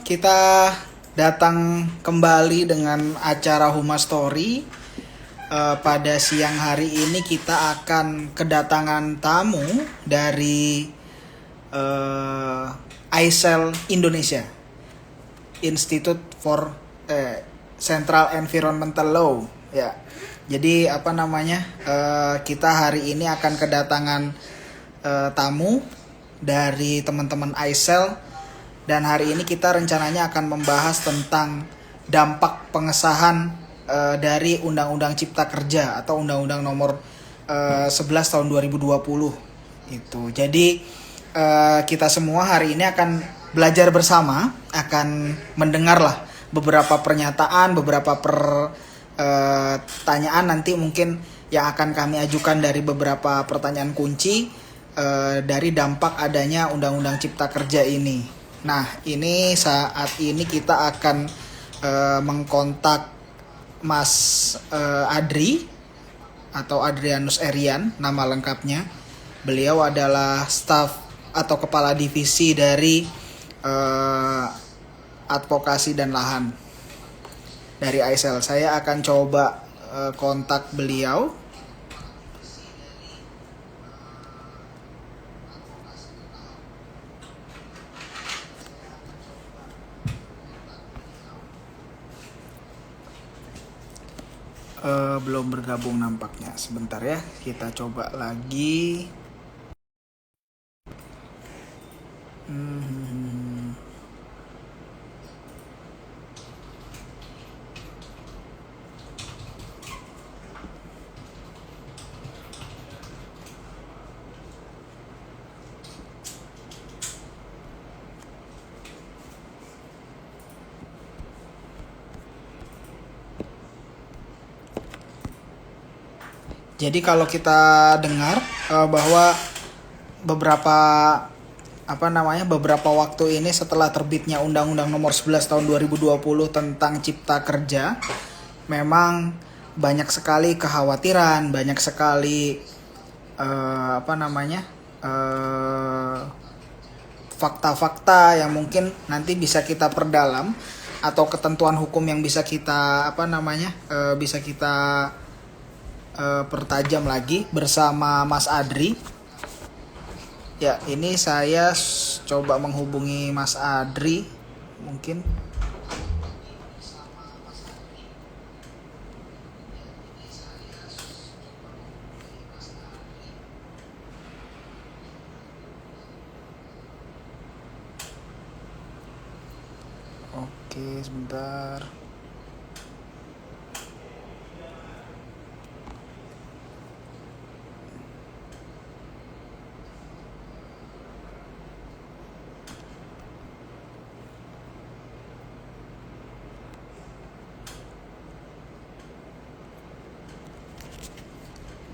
kita datang kembali dengan acara Huma Story. Pada siang hari ini kita akan kedatangan tamu dari ICEL Indonesia, Institute for Central Environmental Law. Ya, jadi kita hari ini akan kedatangan tamu dari teman-teman ICEL. Dan hari ini kita rencananya akan membahas tentang dampak pengesahan dari Undang-Undang Cipta Kerja atau Undang-Undang Nomor 11 tahun 2020 itu. Jadi kita semua hari ini akan belajar bersama, akan mendengarlah beberapa pernyataan, beberapa pertanyaan nanti mungkin yang akan kami ajukan dari beberapa pertanyaan kunci dari dampak adanya Undang-Undang Cipta Kerja ini. Nah, ini saat ini kita akan mengkontak Mas Adri atau Adrianus Erian, nama lengkapnya. Beliau adalah staf atau kepala divisi dari advokasi dan lahan dari ICEL. Saya akan coba kontak beliau. Belum bergabung nampaknya. Sebentar ya, kita coba lagi. Jadi kalau kita dengar bahwa beberapa waktu ini setelah terbitnya Undang-Undang Nomor 11 tahun 2020 tentang Cipta Kerja, memang banyak sekali kekhawatiran, banyak sekali fakta-fakta yang mungkin nanti bisa kita perdalam, atau ketentuan hukum yang bisa kita pertajam lagi bersama Mas Adri. Ya, ini saya coba menghubungi Mas Adri mungkin. Oke, sebentar.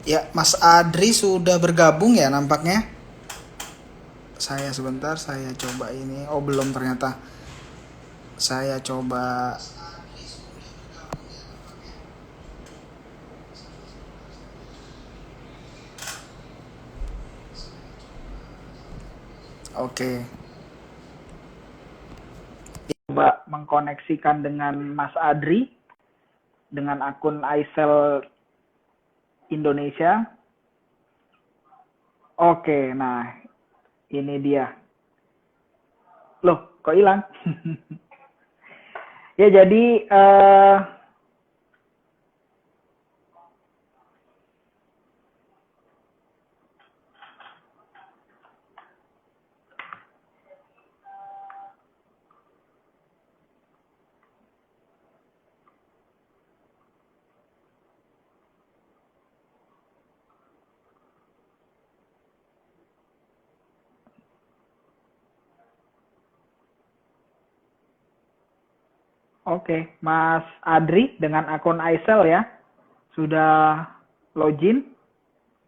Ya, Mas Adri sudah bergabung ya nampaknya. Saya coba ini. Oh, belum ternyata. Saya coba. Oke. Coba mengkoneksikan dengan Mas Adri dengan akun ICEL Indonesia. Oke, nah ini dia. Loh, kok hilang? Ya, jadi oke, Mas Adri dengan akun ICEL ya, sudah login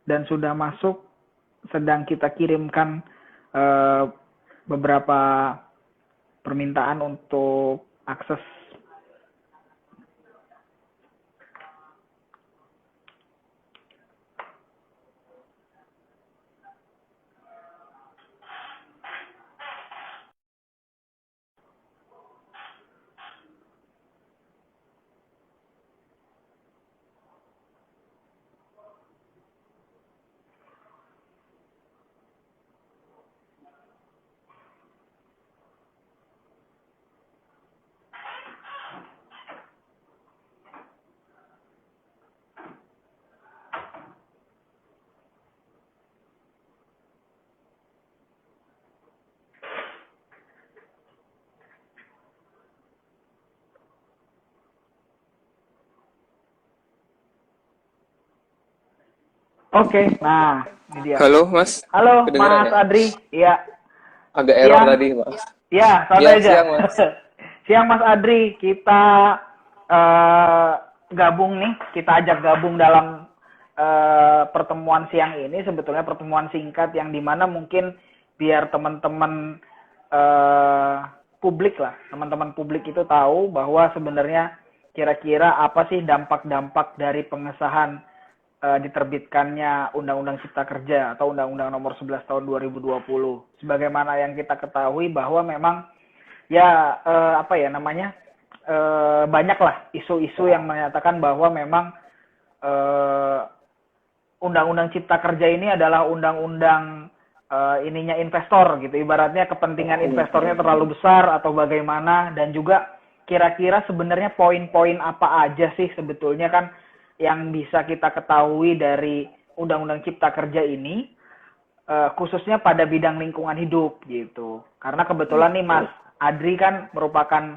dan sudah masuk, sedang kita kirimkan beberapa permintaan untuk akses. Oke, nah ini dia. Halo, Mas. Halo Kedengeran Mas ya? Adri, iya Agak error siang, tadi, Mas. iya Iya, santai aja. siang, Mas. Siang Mas Adri, kita eh, gabung nih, kita ajak gabung dalam pertemuan siang ini. Sebetulnya pertemuan singkat yang dimana mungkin biar teman-teman eh, publik lah, teman-teman publik itu tahu bahwa sebenarnya kira-kira apa sih dampak-dampak dari pengesahan diterbitkannya Undang-Undang Cipta Kerja atau Undang-Undang Nomor 11 Tahun 2020. Sebagaimana yang kita ketahui bahwa memang ya apa ya namanya banyaklah isu-isu yang menyatakan bahwa memang eh, Undang-Undang Cipta Kerja ini adalah undang-undang ininya investor gitu. Ibaratnya kepentingan investornya terlalu besar atau bagaimana, dan juga kira-kira sebenarnya poin-poin apa aja sih sebetulnya kan yang bisa kita ketahui dari Undang-Undang Cipta Kerja ini, khususnya pada bidang lingkungan hidup gitu. Karena kebetulan nih Mas Adri kan merupakan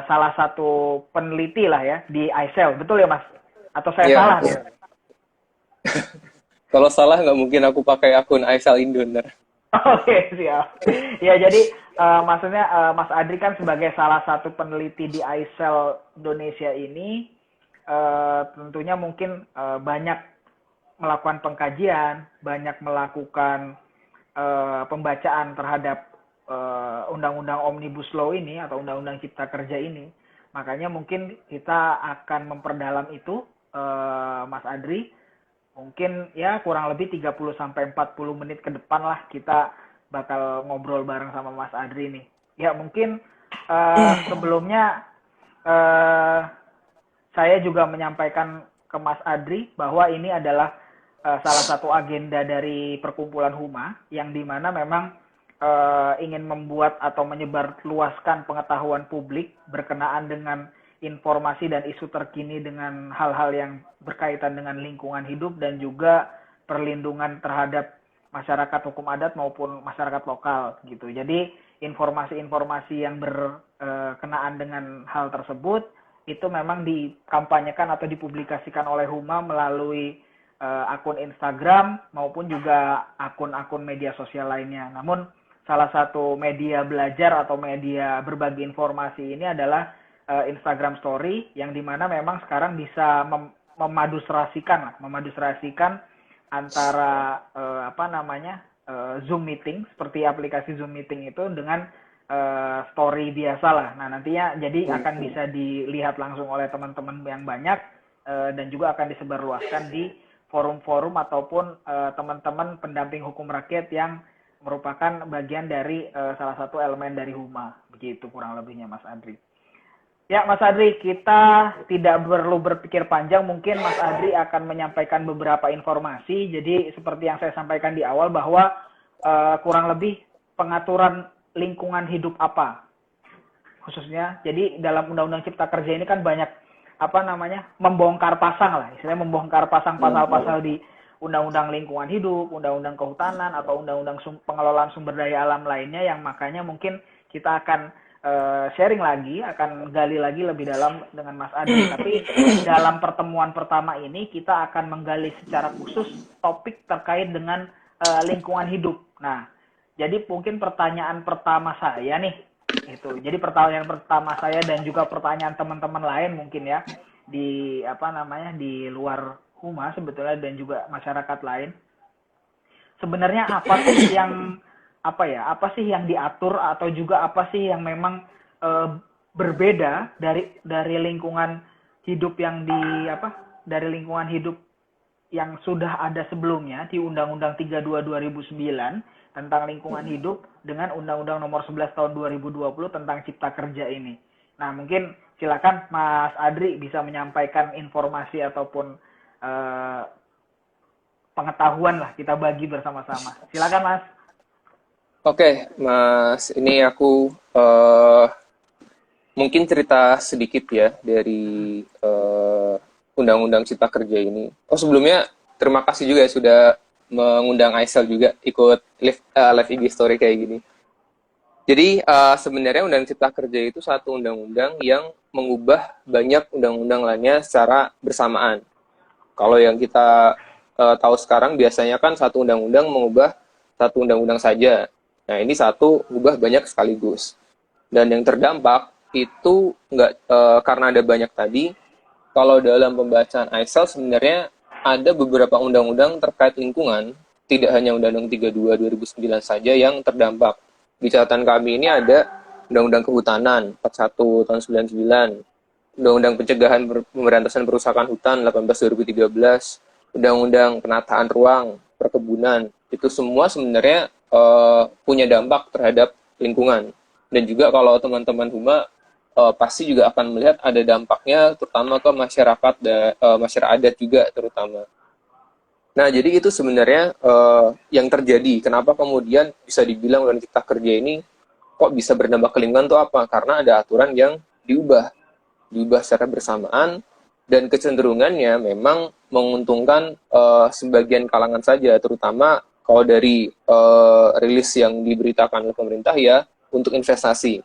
salah satu peneliti lah ya di ICEL, betul ya Mas? Atau saya Iya, salah nih? betul. Kalau salah nggak mungkin aku pakai akun Aisal Indoner. Oke, siap. Ya, jadi maksudnya Mas Adri kan sebagai salah satu peneliti di ICEL Indonesia ini, tentunya mungkin banyak melakukan pengkajian, banyak melakukan pembacaan terhadap undang-undang Omnibus Law ini atau undang-undang Cipta Kerja ini. Makanya mungkin kita akan memperdalam itu, Mas Adri. Mungkin ya kurang lebih 30 sampai 40 menit ke depan lah kita bakal ngobrol bareng sama Mas Adri nih. Ya mungkin sebelumnya eh, saya juga menyampaikan ke Mas Adri bahwa ini adalah salah satu agenda dari Perkumpulan Huma yang dimana memang ingin membuat atau menyebarluaskan pengetahuan publik berkenaan dengan informasi dan isu terkini dengan hal-hal yang berkaitan dengan lingkungan hidup dan juga perlindungan terhadap masyarakat hukum adat maupun masyarakat lokal gitu. Jadi informasi-informasi yang berkenaan dengan hal tersebut itu memang dikampanyekan atau dipublikasikan oleh Huma melalui akun Instagram maupun juga akun-akun media sosial lainnya. Namun salah satu media belajar atau media berbagi informasi ini adalah Instagram Story, yang dimana memang sekarang bisa memadusrasikan antara apa namanya Zoom meeting, seperti aplikasi Zoom meeting itu dengan story biasa lah. Nah nantinya jadi akan bisa dilihat langsung oleh teman-teman yang banyak dan juga akan disebarluaskan di forum-forum ataupun teman-teman pendamping hukum rakyat yang merupakan bagian dari salah satu elemen dari Huma. Begitu kurang lebihnya Mas Adri. Ya Mas Adri, kita tidak perlu berpikir panjang, mungkin Mas Adri akan menyampaikan beberapa informasi. Jadi seperti yang saya sampaikan di awal bahwa kurang lebih pengaturan lingkungan hidup apa khususnya. Jadi dalam Undang-Undang Cipta Kerja ini kan banyak apa namanya membongkar pasang lah, istilahnya membongkar pasang pasal-pasal di Undang-Undang Lingkungan Hidup, Undang-Undang Kehutanan atau Undang-Undang Pengelolaan Sumber Daya Alam lainnya, yang makanya mungkin kita akan sharing lagi, akan gali lagi lebih dalam dengan Mas Adi. Tapi dalam pertemuan pertama ini kita akan menggali secara khusus topik terkait dengan lingkungan hidup. Nah, jadi mungkin pertanyaan pertama saya nih, itu. Jadi pertanyaan pertama saya dan juga pertanyaan teman-teman lain mungkin ya di apa namanya di luar Huma sebetulnya dan juga masyarakat lain. Sebenarnya apa sih yang apa sih yang diatur atau juga apa sih yang memang berbeda dari lingkungan hidup yang dari lingkungan hidup yang sudah ada sebelumnya di Undang-Undang 32 2009 tentang lingkungan hidup dengan Undang-Undang Nomor 11 Tahun 2020 tentang Cipta Kerja ini. Nah, mungkin silakan Mas Adri bisa menyampaikan informasi ataupun pengetahuan lah, kita bagi bersama-sama. Silakan Mas. Oke, Mas. Ini aku mungkin cerita sedikit ya dari Undang-Undang Cipta Kerja ini. Oh, sebelumnya terima kasih juga sudah mengundang Aisel juga ikut live IG story kayak gini. Jadi sebenarnya Undang-Undang Cipta Kerja itu satu undang-undang yang mengubah banyak undang-undang lainnya secara bersamaan. Kalau yang kita tahu sekarang biasanya kan satu undang-undang mengubah satu undang-undang saja. Nah, ini satu ubah banyak sekaligus. Dan yang terdampak itu nggak karena ada banyak tadi. Kalau dalam pembacaan ISEL sebenarnya ada beberapa undang-undang terkait lingkungan, tidak hanya Undang-Undang 32 2009 saja yang terdampak. Di catatan kami ini ada Undang-Undang Kehutanan 41 tahun 99, Undang-Undang Pencegahan Pemberantasan Perusakan Hutan 18 2013, Undang-Undang Penataan Ruang, Perkebunan. Itu semua sebenarnya punya dampak terhadap lingkungan. Dan juga kalau teman-teman Huma pasti juga akan melihat ada dampaknya terutama ke masyarakat masyarakat adat juga terutama. Nah, jadi itu sebenarnya yang terjadi. Kenapa kemudian bisa dibilang Undang Cipta Kerja ini kok bisa berdampak ke lingkungan itu apa? Karena ada aturan yang diubah secara bersamaan dan kecenderungannya memang menguntungkan sebagian kalangan saja, terutama kalau dari rilis yang diberitakan oleh pemerintah ya untuk investasi.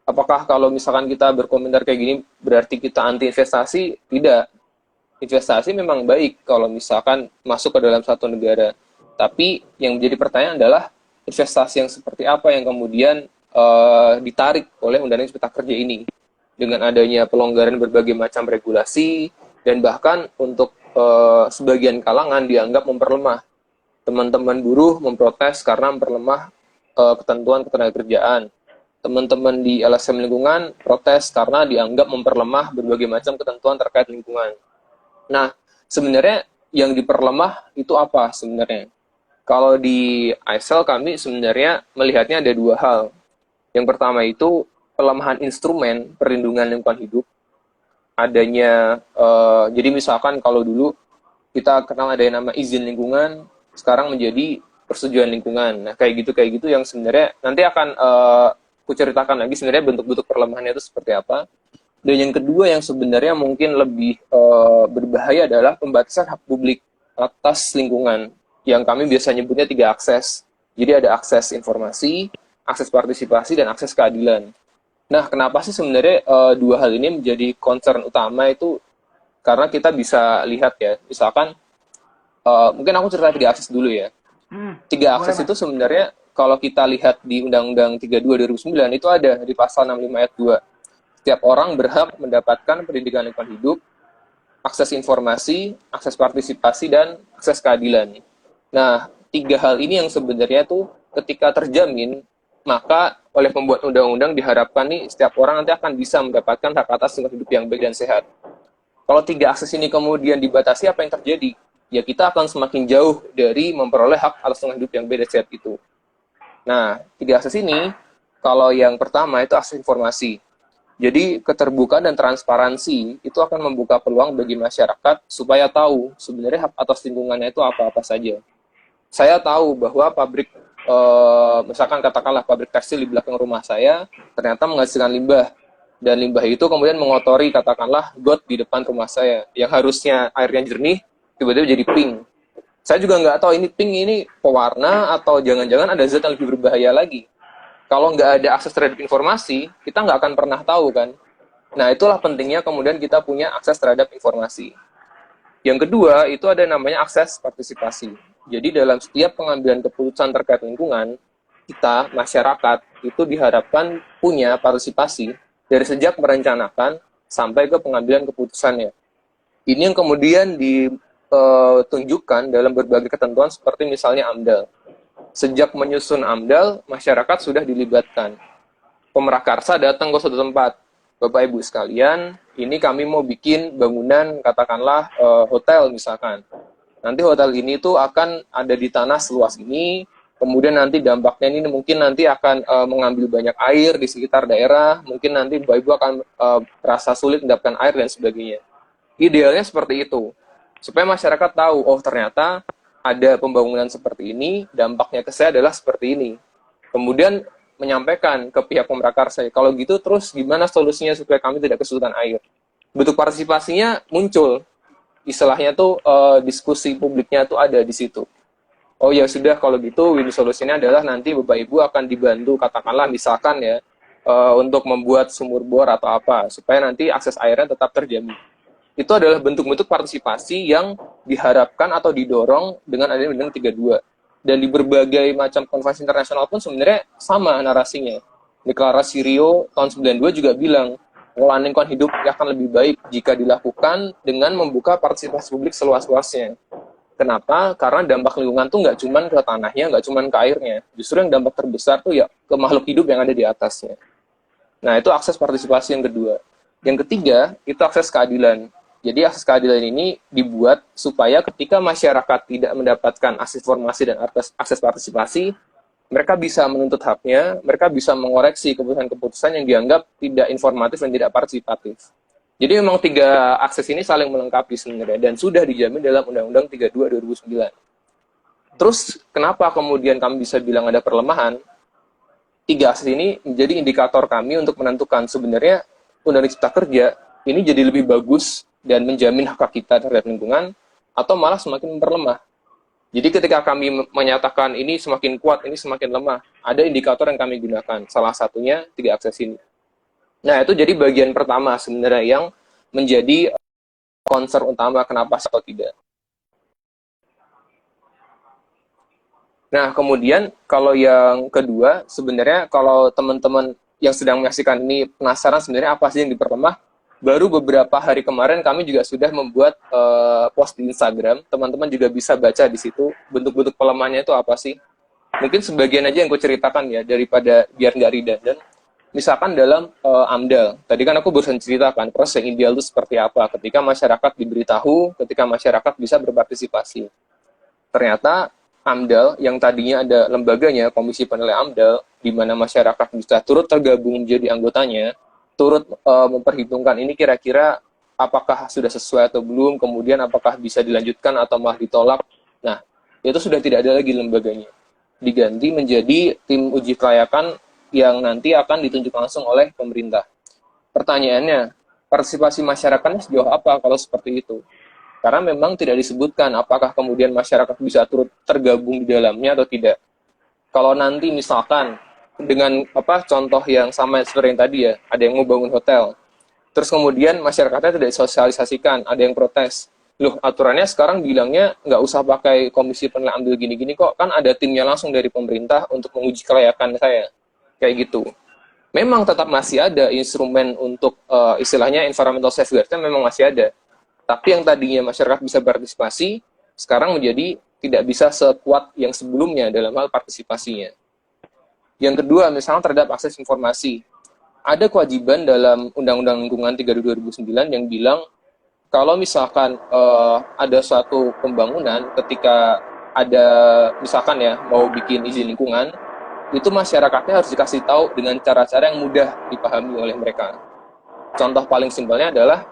Apakah kalau misalkan kita berkomentar kayak gini berarti kita anti investasi? Tidak. Investasi memang baik kalau misalkan masuk ke dalam satu negara. Tapi yang menjadi pertanyaan adalah investasi yang seperti apa yang kemudian ditarik oleh Undang-Undang Cipta Kerja ini. Dengan adanya pelonggaran berbagai macam regulasi dan bahkan untuk sebagian kalangan dianggap memperlemah. Teman-teman buruh memprotes karena memperlemah ketentuan ketenagakerjaan. Teman-teman di LSM lingkungan protes karena dianggap memperlemah berbagai macam ketentuan terkait lingkungan. Nah, sebenarnya yang diperlemah itu apa sebenarnya? Kalau di ISEL kami sebenarnya melihatnya ada dua hal. Yang pertama itu pelemahan instrumen perlindungan lingkungan hidup. Adanya, jadi misalkan kalau dulu kita kenal ada yang nama izin lingkungan, sekarang menjadi persetujuan lingkungan. Nah, kayak gitu yang sebenarnya nanti akan kuceritakan lagi sebenarnya bentuk-bentuk perlemahannya itu seperti apa. Dan yang kedua yang sebenarnya mungkin lebih berbahaya adalah pembatasan hak publik atas lingkungan yang kami biasa nyebutnya 3 akses. Jadi ada akses informasi, akses partisipasi, dan akses keadilan. Nah, kenapa sih sebenarnya dua hal ini menjadi concern utama itu karena kita bisa lihat ya, misalkan mungkin aku cerita 3 akses dulu ya. 3 akses itu sebenarnya kalau kita lihat di Undang-Undang 32 2009 itu ada di pasal 65 ayat 2. Setiap orang berhak mendapatkan pendidikan lingkungan hidup, akses informasi, akses partisipasi, dan akses keadilan. Nah, 3 hal ini yang sebenarnya tuh ketika terjamin, maka oleh pembuat undang-undang diharapkan nih setiap orang nanti akan bisa mendapatkan hak atas lingkungan hidup yang baik dan sehat. Kalau 3 akses ini kemudian dibatasi, apa yang terjadi? Ya kita akan semakin jauh dari memperoleh hak atas lingkungan hidup yang baik dan sehat itu. Nah, 3 akses ini, kalau yang pertama itu akses informasi. Jadi keterbukaan dan transparansi itu akan membuka peluang bagi masyarakat supaya tahu sebenarnya hak atas lingkungannya itu apa-apa saja. Saya tahu bahwa pabrik, misalkan katakanlah pabrik tekstil di belakang rumah saya, ternyata menghasilkan limbah. Dan limbah itu kemudian mengotori katakanlah got di depan rumah saya, yang harusnya airnya jernih, tiba-tiba jadi pink. Saya juga nggak tahu ini pink ini pewarna atau jangan-jangan ada zat yang lebih berbahaya lagi. Kalau nggak ada akses terhadap informasi, kita nggak akan pernah tahu kan. Nah, itulah pentingnya kemudian kita punya akses terhadap informasi. Yang kedua, itu ada namanya akses partisipasi. Jadi dalam setiap pengambilan keputusan terkait lingkungan, kita, masyarakat, itu diharapkan punya partisipasi dari sejak merencanakan sampai ke pengambilan keputusannya. Ini yang kemudian ditunjukkan dalam berbagai ketentuan seperti misalnya AMDAL. Sejak menyusun AMDAL, masyarakat sudah dilibatkan. Pemrakarsa datang ke suatu tempat. Bapak Ibu sekalian, ini kami mau bikin bangunan, katakanlah hotel misalkan. Nanti hotel ini tuh akan ada di tanah seluas ini, kemudian nanti dampaknya ini mungkin nanti akan mengambil banyak air di sekitar daerah, mungkin nanti Bapak Ibu akan merasa sulit mendapatkan air dan sebagainya. Idealnya seperti itu, supaya masyarakat tahu, oh ternyata ada pembangunan seperti ini, dampaknya ke saya adalah seperti ini. Kemudian menyampaikan ke pihak pemrakarsa, kalau gitu terus gimana solusinya supaya kami tidak kesulitan air. Bentuk partisipasinya muncul, istilahnya tuh diskusi publiknya tuh ada di situ. Oh ya sudah kalau gitu, win solusinya adalah nanti Bapak Ibu akan dibantu, katakanlah misalkan ya, untuk membuat sumur bor atau apa, supaya nanti akses airnya tetap terjamin. itu adalah bentuk-bentuk partisipasi yang diharapkan atau didorong dengan adanya Undang-Undang 32. Dan di berbagai macam konvensi internasional pun sebenarnya sama narasinya. Deklarasi Rio tahun 92 juga bilang, pengelolaan lingkungan hidup akan lebih baik jika dilakukan dengan membuka partisipasi publik seluas-luasnya. Kenapa? Karena dampak lingkungan tuh nggak cuma ke tanahnya, nggak cuma ke airnya. Justru yang dampak terbesar tuh ya ke makhluk hidup yang ada di atasnya. Nah, itu akses partisipasi yang kedua. Yang ketiga, itu akses keadilan. Jadi akses keadilan ini dibuat supaya ketika masyarakat tidak mendapatkan akses informasi dan akses partisipasi, mereka bisa menuntut haknya, mereka bisa mengoreksi keputusan-keputusan yang dianggap tidak informatif dan tidak partisipatif. Jadi memang tiga akses ini saling melengkapi sebenarnya dan sudah dijamin dalam Undang-Undang 32 2009. Terus kenapa kemudian kami bisa bilang ada perlemahan? Tiga akses ini menjadi indikator kami untuk menentukan sebenarnya Undang-Undang Cipta Kerja ini jadi lebih bagus dan menjamin hak kita terhadap lingkungan atau malah semakin memperlemah. Jadi ketika kami menyatakan ini semakin kuat, ini semakin lemah, ada indikator yang kami gunakan. Salah satunya tiga akses ini. Nah, itu jadi bagian pertama sebenarnya yang menjadi concern utama kenapa atau tidak. Nah, kemudian kalau yang kedua, sebenarnya kalau teman-teman yang sedang menyaksikan ini penasaran sebenarnya apa sih yang diperlemah, baru beberapa hari kemarin kami juga sudah membuat post di Instagram. Teman-teman juga bisa baca di situ bentuk-bentuk pelemahannya itu apa sih. Mungkin sebagian aja yang gue ceritakan ya, daripada biar nggak redundant. Misalkan dalam AMDAL, tadi kan aku barusan ceritakan proses yang ideal itu seperti apa ketika masyarakat diberitahu, ketika masyarakat bisa berpartisipasi. Ternyata AMDAL yang tadinya ada lembaganya, Komisi Penilai AMDAL, di mana masyarakat bisa turut tergabung menjadi anggotanya, turut memperhitungkan ini kira-kira apakah sudah sesuai atau belum, kemudian apakah bisa dilanjutkan atau malah ditolak. Nah, itu sudah tidak ada lagi lembaganya. Diganti menjadi tim uji kelayakan yang nanti akan ditunjuk langsung oleh pemerintah. Pertanyaannya, partisipasi masyarakatnya sejauh apa kalau seperti itu? Karena memang tidak disebutkan apakah kemudian masyarakat bisa turut tergabung di dalamnya atau tidak. Kalau nanti misalkan dengan contoh yang sama seperti yang tadi ya, ada yang mau bangun hotel, terus kemudian masyarakatnya tidak disosialisasikan, ada yang protes. Loh, aturannya sekarang bilangnya nggak usah pakai komisi penilai AMDAL gini-gini kok, kan ada timnya langsung dari pemerintah untuk menguji kelayakan saya. Kayak gitu. Memang tetap masih ada instrumen untuk istilahnya environmental safeguard-nya memang masih ada. Tapi yang tadinya masyarakat bisa partisipasi, sekarang menjadi tidak bisa sekuat yang sebelumnya dalam hal partisipasinya. Yang kedua, misalnya terhadap akses informasi. Ada kewajiban dalam Undang-Undang Lingkungan 32 2009 yang bilang kalau misalkan ada suatu pembangunan ketika ada misalkan ya mau bikin izin lingkungan, itu masyarakatnya harus dikasih tahu dengan cara-cara yang mudah dipahami oleh mereka. Contoh paling simpelnya adalah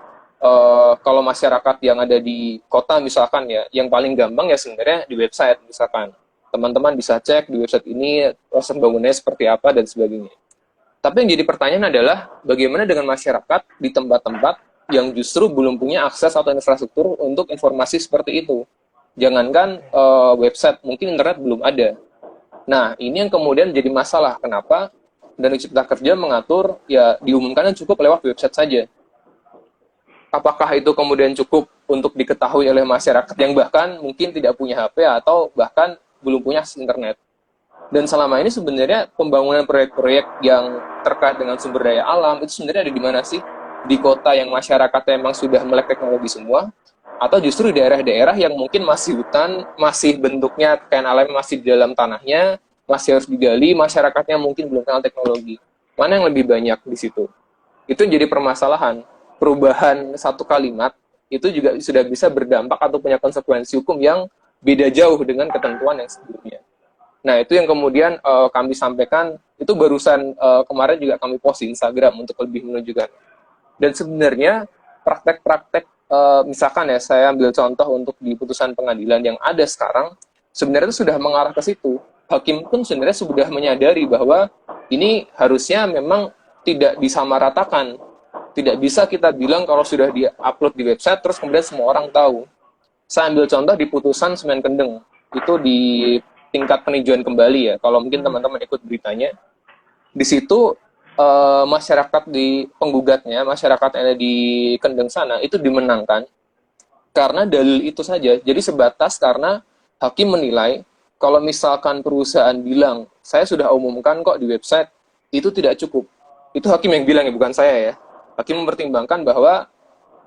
kalau masyarakat yang ada di kota misalkan ya, yang paling gampang ya sebenarnya di website misalkan. Teman-teman bisa cek di website ini proses pembangunannya seperti apa dan sebagainya. Tapi yang jadi pertanyaan adalah bagaimana dengan masyarakat di tempat-tempat yang justru belum punya akses atau infrastruktur untuk informasi seperti itu. Jangankan website, mungkin internet belum ada. Nah, ini yang kemudian jadi masalah. Kenapa? Dan Cipta Kerja mengatur, ya diumumkan cukup lewat website saja. Apakah itu kemudian cukup untuk diketahui oleh masyarakat yang bahkan mungkin tidak punya HP atau bahkan belum punya akses internet? Dan selama ini sebenarnya pembangunan proyek-proyek yang terkait dengan sumber daya alam, itu sebenarnya ada di mana sih? Di kota yang masyarakatnya memang sudah melek teknologi semua? Atau justru di daerah-daerah yang mungkin masih hutan, masih bentuknya kekayaan alam masih di dalam tanahnya, masih harus digali, masyarakatnya mungkin belum kenal teknologi. Mana yang lebih banyak di situ? Itu jadi permasalahan. Perubahan satu kalimat itu juga sudah bisa berdampak atau punya konsekuensi hukum yang beda jauh dengan ketentuan yang sebelumnya. Nah, itu yang kemudian kami sampaikan, itu barusan kemarin juga kami post di Instagram untuk lebih menunjukkan. Dan sebenarnya praktek-praktek misalkan ya, saya ambil contoh untuk di putusan pengadilan yang ada sekarang, sebenarnya itu sudah mengarah ke situ. Hakim pun sebenarnya sudah menyadari bahwa ini harusnya memang tidak disamaratakan. Tidak bisa kita bilang kalau sudah di-upload di website, terus kemudian semua orang tahu. Saya ambil contoh di putusan Semen Kendeng, itu di tingkat peninjauan kembali ya, kalau mungkin teman-teman ikut beritanya. Di situ masyarakat di penggugatnya, masyarakat yang ada di Kendeng sana itu dimenangkan karena dalil itu saja. Jadi sebatas karena hakim menilai kalau misalkan perusahaan bilang saya sudah umumkan kok di website, itu tidak cukup. Itu hakim yang bilang ya, bukan saya ya. Hakim mempertimbangkan bahwa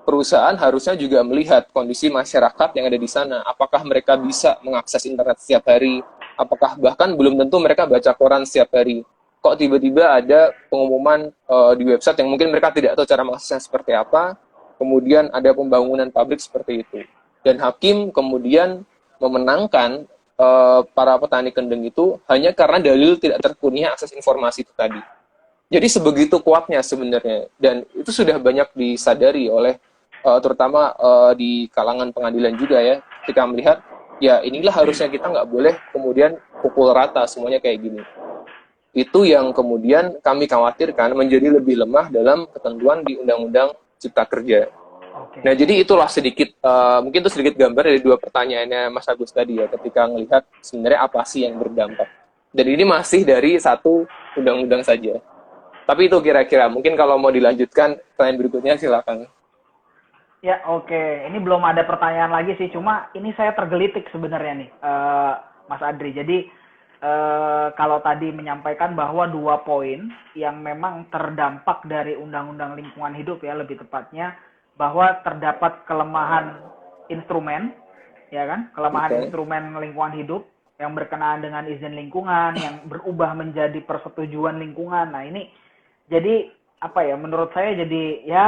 perusahaan harusnya juga melihat kondisi masyarakat yang ada di sana. Apakah mereka bisa mengakses internet setiap hari? Apakah bahkan belum tentu mereka baca koran setiap hari? Kok tiba-tiba ada pengumuman di website yang mungkin mereka tidak tahu cara mengaksesnya seperti apa, kemudian ada pembangunan pabrik seperti itu. Dan hakim kemudian memenangkan para petani kendeng itu hanya karena dalil tidak terpenuhinya akses informasi itu tadi. Jadi sebegitu kuatnya sebenarnya, dan itu sudah banyak disadari oleh terutama di kalangan pengadilan juga ya, ketika melihat ya inilah harusnya kita nggak boleh kemudian pukul rata semuanya kayak gini. Itu yang kemudian kami khawatirkan menjadi lebih lemah dalam ketentuan di Undang-Undang Cipta Kerja. Oke. Nah, jadi itulah sedikit, mungkin itu sedikit gambar dari dua pertanyaannya Mas Agus tadi ya, ketika melihat sebenarnya apa sih yang berdampak. Dan ini masih dari satu undang-undang saja. Tapi itu kira-kira, mungkin kalau mau dilanjutkan, pertanyaan berikutnya silakan. Ya, oke. Ini belum ada pertanyaan lagi sih, cuma ini saya tergelitik sebenarnya nih, Mas Adri. Jadi, kalau tadi menyampaikan bahwa 2 poin yang memang terdampak dari Undang-Undang Lingkungan Hidup ya, lebih tepatnya, bahwa terdapat kelemahan instrumen, ya kan? Kelemahan instrumen lingkungan hidup yang berkenaan dengan izin lingkungan, yang berubah menjadi persetujuan lingkungan. Nah, ini jadi apa ya, menurut saya jadi ya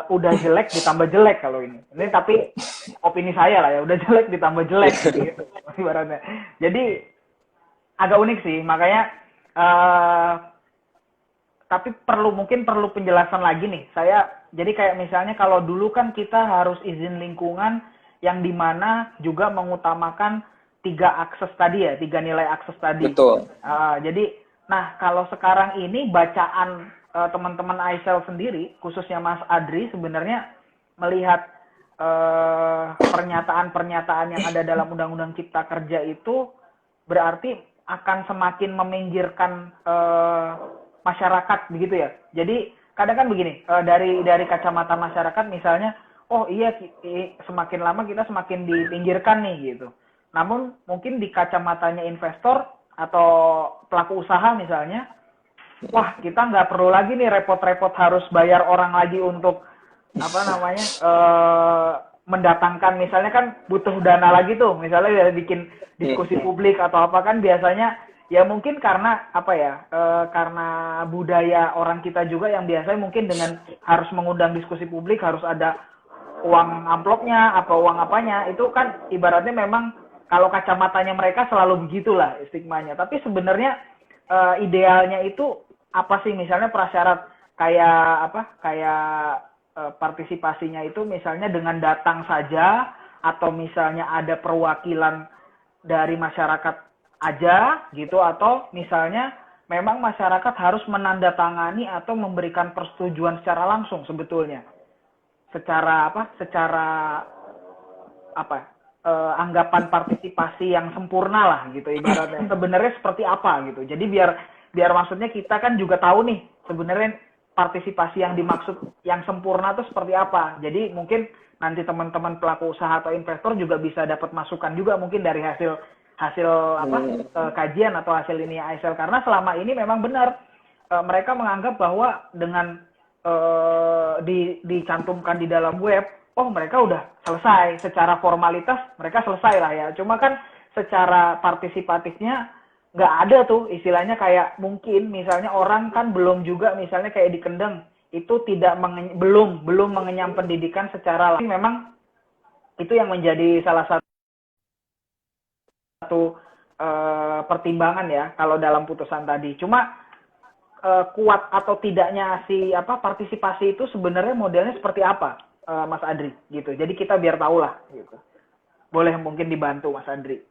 udah jelek ditambah jelek kalau ini. Ini tapi opini saya lah ya, udah jelek ditambah jelek gitu ibaratnya. Jadi agak unik sih, makanya tapi mungkin perlu penjelasan lagi nih. Jadi kayak misalnya kalau dulu kan kita harus izin lingkungan yang dimana juga mengutamakan 3 akses tadi ya, 3 nilai akses tadi. Betul. Jadi, nah kalau sekarang ini bacaan teman-teman ISEL sendiri, khususnya Mas Adri, sebenarnya melihat pernyataan-pernyataan yang ada dalam Undang-Undang Cipta Kerja itu berarti akan semakin meminggirkan masyarakat begitu ya. Jadi kadang kan begini, dari kacamata masyarakat misalnya, oh iya semakin lama kita semakin dipinggirkan nih gitu. Namun mungkin di kacamatanya investor atau pelaku usaha misalnya, wah kita nggak perlu lagi nih repot-repot harus bayar orang lagi untuk apa namanya mendatangkan, misalnya kan butuh dana lagi tuh, misalnya bikin diskusi publik atau apa kan biasanya ya mungkin karena apa ya, karena budaya orang kita juga yang biasanya mungkin dengan harus mengundang diskusi publik harus ada uang amplopnya apa uang apanya, itu kan ibaratnya memang kalau kacamatanya mereka selalu begitulah stigmanya. Tapi sebenarnya idealnya itu apa sih, misalnya prasyarat kayak apa, kayak partisipasinya itu misalnya dengan datang saja atau misalnya ada perwakilan dari masyarakat aja gitu, atau misalnya memang masyarakat harus menandatangani atau memberikan persetujuan secara langsung sebetulnya, secara anggapan partisipasi yang sempurna lah gitu ibaratnya. Sebenarnya seperti apa gitu. Jadi biar maksudnya kita kan juga tahu nih sebenarnya partisipasi yang dimaksud yang sempurna itu seperti apa. Jadi mungkin nanti teman-teman pelaku usaha atau investor juga bisa dapat masukan juga mungkin dari hasil kajian atau hasil ini ISEL, karena selama ini memang benar mereka menganggap bahwa dengan dicantumkan di dalam web, oh mereka udah selesai secara formalitas, mereka selesai lah ya. Cuma kan secara partisipatifnya nggak ada tuh istilahnya, kayak mungkin misalnya orang kan belum juga misalnya kayak di Kendeng itu belum mengenyam pendidikan secara langsung. Memang itu yang menjadi salah satu pertimbangan ya kalau dalam putusan tadi. Cuma kuat atau tidaknya partisipasi itu sebenarnya modelnya seperti apa, Mas Adri gitu. Jadi kita biar tahu lah gitu. Boleh mungkin dibantu Mas Adri.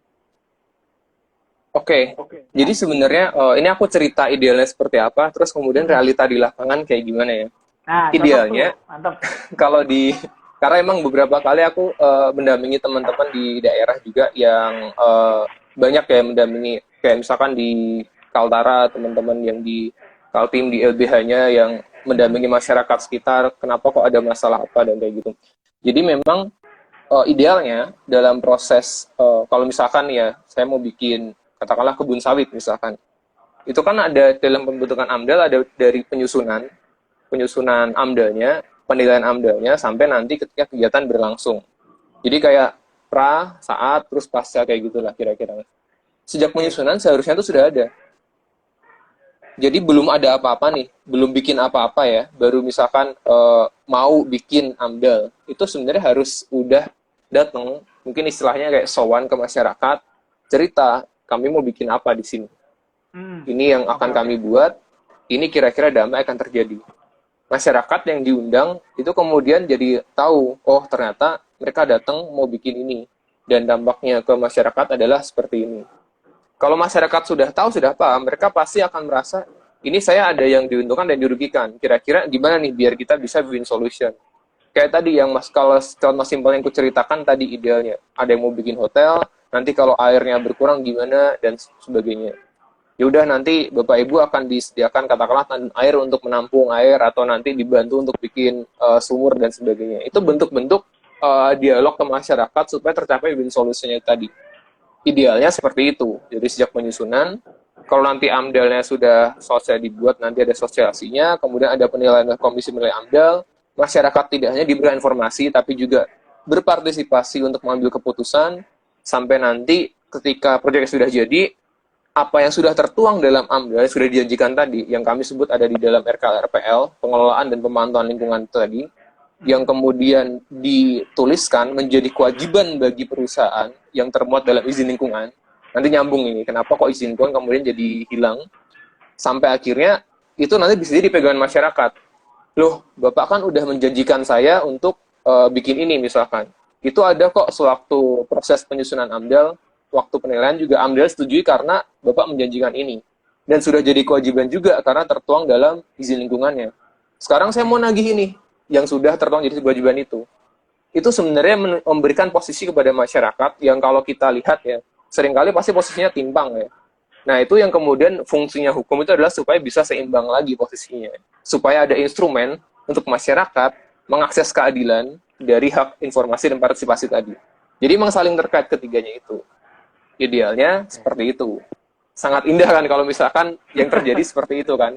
Oke. Jadi sebenarnya ini aku cerita idealnya seperti apa, terus kemudian realita di lapangan kayak gimana ya. Nah, idealnya mantap. Karena emang beberapa kali aku mendampingi teman-teman di daerah juga yang banyak ya mendampingi, kayak misalkan di Kaltara, teman-teman yang di Kalau tim di LBH-nya yang mendampingi masyarakat sekitar, kenapa kok ada masalah apa dan kayak gitu. Jadi memang idealnya dalam proses kalau misalkan ya saya mau bikin katakanlah kebun sawit misalkan, itu kan ada dalam pembentukan AMDAL ada dari penyusunan AMDAL-nya, penilaian AMDAL-nya sampai nanti ketika kegiatan berlangsung. Jadi kayak pra, saat, terus pasca kayak gitulah kira-kira. Sejak penyusunan seharusnya itu sudah ada. Jadi belum ada apa-apa nih, belum bikin apa-apa ya, baru misalkan mau bikin AMDAL, itu sebenarnya harus udah datang, mungkin istilahnya kayak sowan ke masyarakat, cerita, kami mau bikin apa di sini. Ini yang akan kami buat, ini kira-kira dampak akan terjadi. Masyarakat yang diundang itu kemudian jadi tahu, oh ternyata mereka datang mau bikin ini, dan dampaknya ke masyarakat adalah seperti ini. Kalau masyarakat sudah tahu, sudah paham, mereka pasti akan merasa, ini saya ada yang diuntungkan dan dirugikan. Kira-kira gimana nih biar kita bisa win solution. Kayak tadi yang kalau contoh simpel yang kuceritakan tadi idealnya. Ada yang mau bikin hotel, nanti kalau airnya berkurang gimana, dan sebagainya. Ya udah nanti Bapak Ibu akan disediakan katakanlah tandon air untuk menampung air, atau nanti dibantu untuk bikin sumur dan sebagainya. Itu bentuk-bentuk dialog ke masyarakat supaya tercapai win solution-nya tadi. Idealnya seperti itu. Jadi sejak penyusunan, kalau nanti AMDAL-nya sudah selesai dibuat, nanti ada sosialisasinya, kemudian ada penilaian komisi menilai AMDAL, masyarakat tidak hanya diberi informasi, tapi juga berpartisipasi untuk mengambil keputusan, sampai nanti ketika proyek sudah jadi, apa yang sudah tertuang dalam AMDAL, yang sudah dijanjikan tadi, yang kami sebut ada di dalam RKLRPL, pengelolaan dan pemantauan lingkungan tadi, yang kemudian dituliskan menjadi kewajiban bagi perusahaan yang termuat dalam izin lingkungan. Nanti nyambung ini, kenapa kok izin lingkungan kemudian jadi hilang, sampai akhirnya itu nanti bisa jadi pegangan masyarakat. Loh, Bapak kan udah menjanjikan saya untuk bikin ini misalkan. Itu ada kok sewaktu proses penyusunan AMDAL, waktu penilaian juga AMDAL setujui karena Bapak menjanjikan ini. Dan sudah jadi kewajiban juga karena tertuang dalam izin lingkungannya. Sekarang saya mau nagih ini, yang sudah tertuang jadi kewajiban itu sebenarnya memberikan posisi kepada masyarakat yang kalau kita lihat ya, seringkali pasti posisinya timpang ya. Nah itu yang kemudian fungsinya hukum itu adalah supaya bisa seimbang lagi posisinya. Supaya ada instrumen untuk masyarakat mengakses keadilan dari hak informasi dan partisipasi tadi. Jadi memang saling terkait ketiganya itu. Idealnya seperti itu. Sangat indah kan kalau misalkan yang terjadi seperti itu kan.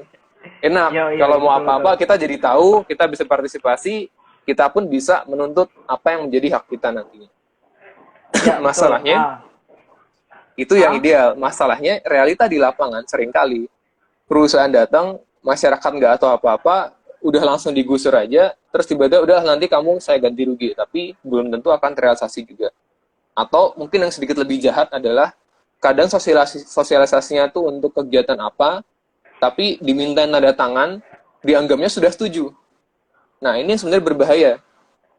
Enak, kalau mau apa-apa kita jadi tahu, kita bisa partisipasi, kita pun bisa menuntut apa yang menjadi hak kita nantinya. Ya, masalahnya, itu yang ideal. Masalahnya, realita di lapangan seringkali. Perusahaan datang, masyarakat nggak tahu apa-apa, udah langsung digusur aja, terus tiba-tiba udah nanti kamu saya ganti rugi, tapi belum tentu akan terrealisasi juga. Atau mungkin yang sedikit lebih jahat adalah, kadang sosialisasinya tuh untuk kegiatan apa, tapi diminta tanda tangan, dianggapnya sudah setuju. Nah, ini sebenarnya berbahaya.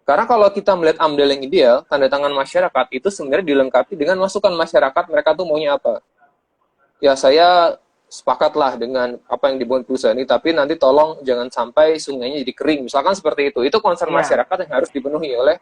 Karena kalau kita melihat AMDAL yang ideal, tanda tangan masyarakat itu sebenarnya dilengkapi dengan masukan masyarakat, mereka tuh maunya apa. Ya, saya sepakatlah dengan apa yang dibuat perusahaan ini, tapi nanti tolong jangan sampai sungainya jadi kering. Misalkan seperti itu. Itu concern masyarakat yang harus dipenuhi oleh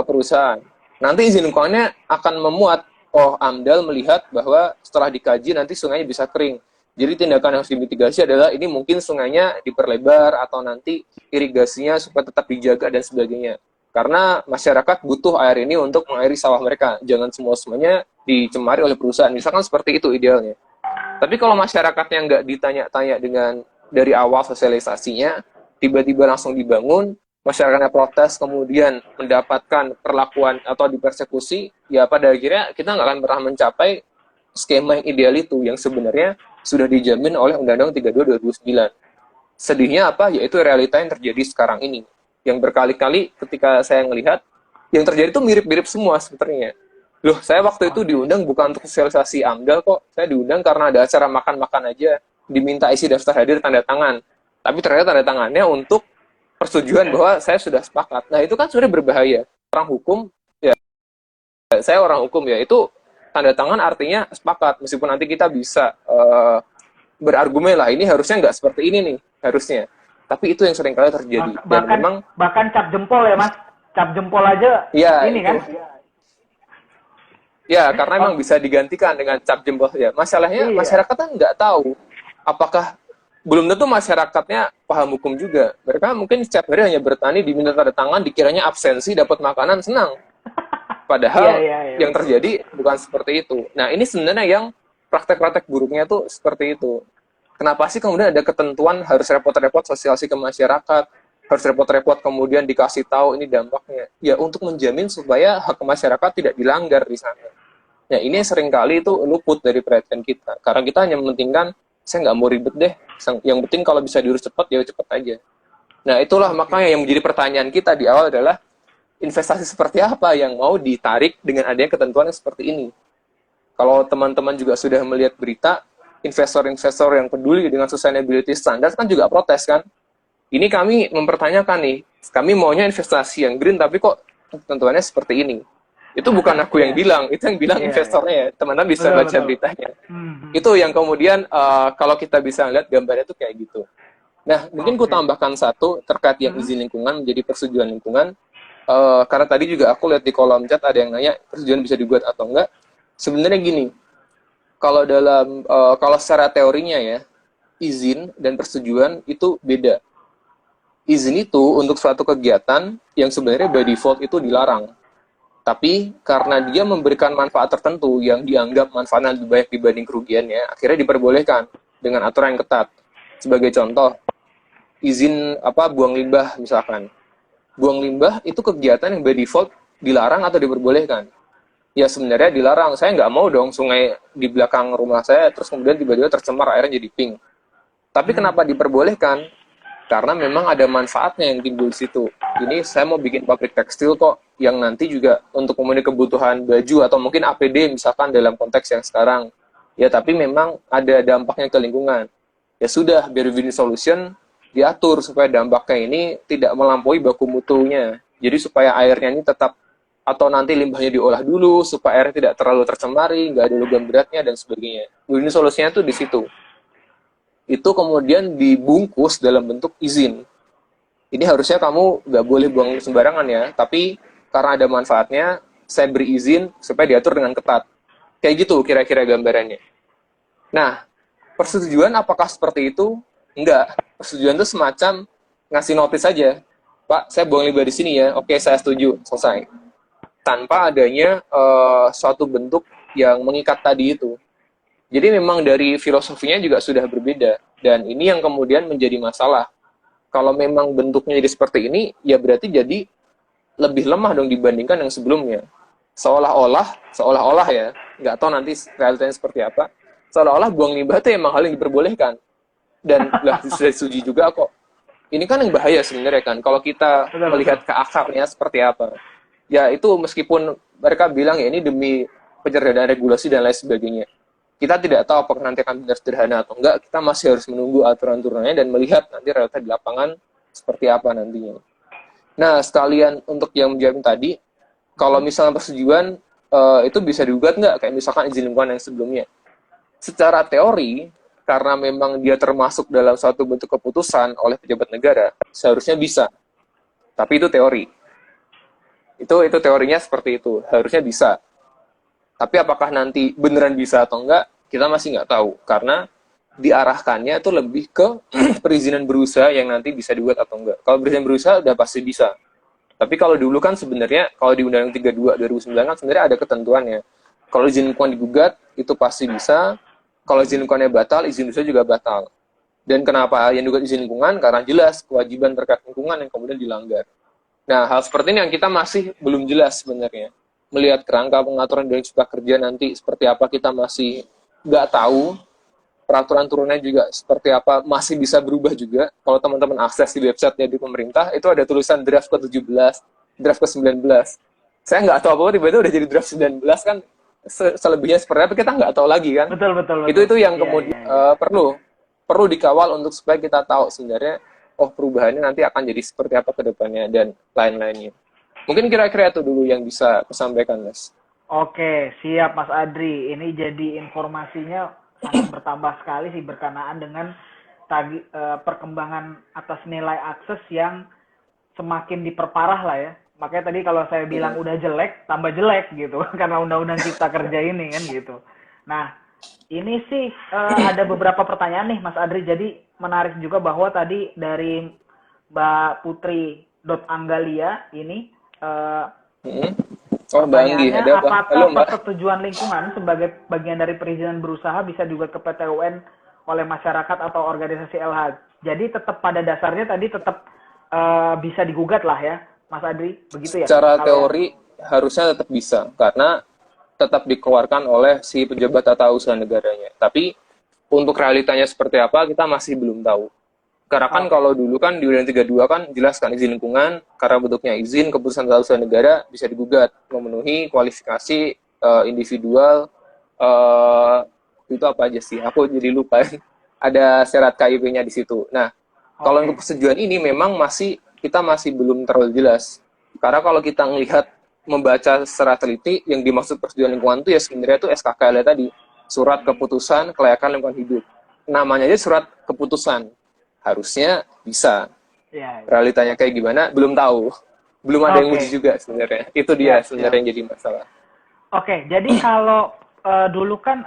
perusahaan. Nanti izin lingkungannya akan memuat, oh AMDAL melihat bahwa setelah dikaji nanti sungainya bisa kering. Jadi tindakan yang harus dimitigasi adalah ini mungkin sungainya diperlebar atau nanti irigasinya supaya tetap dijaga dan sebagainya. Karena masyarakat butuh air ini untuk mengairi sawah mereka. Jangan semuanya dicemari oleh perusahaan. Misalkan seperti itu idealnya. Tapi kalau masyarakatnya nggak ditanya-tanya dengan dari awal sosialisasinya, tiba-tiba langsung dibangun, masyarakatnya protes, kemudian mendapatkan perlakuan atau dipersekusi, ya pada akhirnya kita nggak akan pernah mencapai skema yang ideal itu, yang sebenarnya sudah dijamin oleh Undang-Undang 32 2009. Sedihnya apa? Yaitu realita yang terjadi sekarang ini. Yang berkali-kali ketika saya melihat, yang terjadi itu mirip-mirip semua sebenarnya. Loh, saya waktu itu diundang bukan untuk sosialisasi AMDAL kok. Saya diundang karena ada acara makan-makan aja. Diminta isi daftar hadir tanda tangan. Tapi ternyata tanda tangannya untuk persetujuan bahwa saya sudah sepakat. Nah, itu kan sebenarnya berbahaya. Orang hukum, ya saya orang hukum ya, itu tanda tangan artinya sepakat, meskipun nanti kita bisa berargumen lah, ini harusnya nggak seperti ini nih, harusnya. Tapi itu yang sering kali terjadi. Bahkan cap jempol ya mas, cap jempol aja ya, ini itu. Kan? Ya, karena memang bisa digantikan dengan cap jempol ya. Masalahnya masyarakat kan nggak tahu apakah belum tentu masyarakatnya paham hukum juga. Mereka mungkin setiap hari hanya bertani, diminta tanda tangan, dikiranya absensi, dapat makanan, senang. Padahal yang betul. terjadi bukan seperti itu. Nah, ini sebenarnya yang praktek-praktek buruknya tuh seperti itu. Kenapa sih kemudian ada ketentuan harus repot-repot sosialisasi ke masyarakat, harus repot-repot kemudian dikasih tahu ini dampaknya? Ya untuk menjamin supaya hak masyarakat tidak dilanggar di sana. Ya ini seringkali itu luput dari perhatian kita. Karena kita hanya mementingkan, saya nggak mau ribet deh. Yang penting kalau bisa diurus cepat, ya cepat aja. Nah itulah makanya yang menjadi pertanyaan kita di awal adalah, investasi seperti apa yang mau ditarik dengan adanya ketentuan yang seperti ini. Kalau teman-teman juga sudah melihat berita, investor-investor yang peduli dengan sustainability standard kan juga protes kan. Ini kami mempertanyakan nih, kami maunya investasi yang green tapi kok ketentuannya seperti ini. Itu bukan aku yang bilang, itu yang bilang investornya ya. Teman-teman bisa baca beritanya. Itu yang kemudian kalau kita bisa lihat gambarnya tuh kayak gitu. Nah, mungkin ku tambahkan satu terkait yang izin lingkungan menjadi persetujuan lingkungan. Karena tadi juga aku lihat di kolom chat ada yang nanya persetujuan bisa dibuat atau enggak. Sebenarnya gini, kalau secara teorinya ya, izin dan persetujuan itu beda. Izin itu untuk suatu kegiatan yang sebenarnya by default itu dilarang. Tapi karena dia memberikan manfaat tertentu yang dianggap manfaatnya lebih banyak dibanding kerugiannya, akhirnya diperbolehkan dengan aturan yang ketat. Sebagai contoh, izin buang limbah misalkan. Buang limbah itu kegiatan yang by default dilarang atau diperbolehkan. Ya sebenarnya dilarang. Saya nggak mau dong sungai di belakang rumah saya terus kemudian tiba-tiba tercemar, airnya jadi pink. Tapi kenapa diperbolehkan? Karena memang ada manfaatnya yang timbul di situ. Ini saya mau bikin pabrik tekstil kok, yang nanti juga untuk memenuhi kebutuhan baju atau mungkin APD misalkan dalam konteks yang sekarang. Ya tapi memang ada dampaknya ke lingkungan. Ya sudah, biar win solution diatur supaya dampaknya ini tidak melampaui baku mutunya. Jadi supaya airnya ini tetap, atau nanti limbahnya diolah dulu supaya airnya tidak terlalu tercemari, nggak ada logam beratnya dan sebagainya. Win solusinya tuh di situ. Itu kemudian dibungkus dalam bentuk izin. Ini harusnya kamu nggak boleh buang sembarangan ya, tapi karena ada manfaatnya, saya beri izin supaya diatur dengan ketat. Kayak gitu kira-kira gambarannya. Nah, persetujuan apakah seperti itu? Enggak. Persetujuan itu semacam ngasih notis saja. Pak, saya buang limbah di sini ya. Oke, saya setuju. Selesai. Tanpa adanya suatu bentuk yang mengikat tadi itu. Jadi memang dari filosofinya juga sudah berbeda. Dan ini yang kemudian menjadi masalah. Kalau memang bentuknya jadi seperti ini, ya berarti jadi lebih lemah dong dibandingkan yang sebelumnya. Seolah-olah ya, nggak tahu nanti realitanya seperti apa, seolah-olah buang limbah itu emang hal yang diperbolehkan. Dan lah sudah disetujui juga kok. Ini kan yang bahaya sebenarnya kan, kalau kita melihat ke akarnya seperti apa. Ya itu meskipun mereka bilang ya ini demi penyederhanaan regulasi dan lain sebagainya. Kita tidak tahu apakah nanti akan benar sederhana atau enggak, kita masih harus menunggu aturan-aturannya dan melihat nanti realita di lapangan seperti apa nantinya. Nah, sekalian untuk yang menjawab tadi, kalau misalnya persetujuan itu bisa digugat nggak? Kayak misalkan izin lingkungan yang sebelumnya. Secara teori, karena memang dia termasuk dalam suatu bentuk keputusan oleh pejabat negara, seharusnya bisa. Tapi itu teori. Itu teorinya seperti itu, harusnya bisa. Tapi apakah nanti beneran bisa atau enggak, kita masih nggak tahu. Karena diarahkannya itu lebih ke perizinan berusaha yang nanti bisa dibuat atau enggak. Kalau perizinan berusaha udah pasti bisa. Tapi kalau dulu kan sebenarnya, kalau di Undang-Undang 32 2009 kan sebenarnya ada ketentuannya. Kalau izin lingkungan digugat, itu pasti bisa. Kalau izin lingkungannya batal, izin usaha juga batal. Dan kenapa yang digugat izin lingkungan? Karena jelas kewajiban terkait lingkungan yang kemudian dilanggar. Nah, hal seperti ini yang kita masih belum jelas sebenarnya. Melihat kerangka pengaturan dari cipta kerja nanti seperti apa, kita masih nggak tahu. Peraturan turunnya juga seperti apa, masih bisa berubah juga. Kalau teman-teman akses di website-nya di pemerintah, itu ada tulisan draft ke-17, draft ke-19. Saya nggak tahu apa-apa, tiba-tiba udah jadi draft 19 kan, selebihnya seperti apa, kita nggak tahu lagi kan. Betul. Itu yang kemudian perlu dikawal untuk supaya kita tahu sebenarnya, oh perubahannya nanti akan jadi seperti apa ke depannya, dan lain-lainnya. Mungkin kira-kira itu dulu yang bisa saya sampaikan, Mas. Oke, siap Mas Adri. Ini jadi informasinya sangat bertambah sekali sih berkenaan dengan perkembangan atas nilai akses yang semakin diperparah lah ya. Makanya tadi kalau saya bilang udah jelek, tambah jelek gitu. Karena Undang-Undang Cipta Kerja ini kan gitu. Nah, Ini sih ada beberapa pertanyaan nih Mas Adri. Jadi menarik juga bahwa tadi dari Mbak Putri Anggalia ini Hmm. Oh, Mbak Anggi, pertanyaannya, ada apa? Halo, apakah Mbak. persetujuan lingkungan sebagai bagian dari perizinan berusaha bisa digugat ke PT UN oleh masyarakat atau organisasi LH? Jadi tetap pada dasarnya tadi tetap bisa digugat lah ya, Mas Adri, begitu ya? Secara Kalau yang teori harusnya tetap bisa, karena tetap dikeluarkan oleh si pejabat tata usaha negaranya. Tapi untuk realitanya seperti apa, kita masih belum tahu. Karena kan Oke. kalau dulu kan di Undang 32 kan jelas kan izin lingkungan, karena bentuknya izin, keputusan tata usaha negara bisa digugat, memenuhi kualifikasi individual, eh, itu apa aja sih? Aku jadi lupa. Ada syarat KIP-nya di situ. Nah, kalau Oke. untuk persetujuan ini memang kita masih belum terlalu jelas. Karena kalau kita melihat membaca secara teliti, yang dimaksud persetujuan lingkungan itu ya sebenarnya itu SKKL tadi, surat keputusan kelayakan lingkungan hidup. Namanya aja surat keputusan. Harusnya bisa. Ya, ya. Realitanya kayak gimana belum tahu. Belum ada yang uji Oke. juga sebenarnya. Itu dia Siap, siap. sebenarnya yang jadi masalah. Oke, jadi kalau dulu kan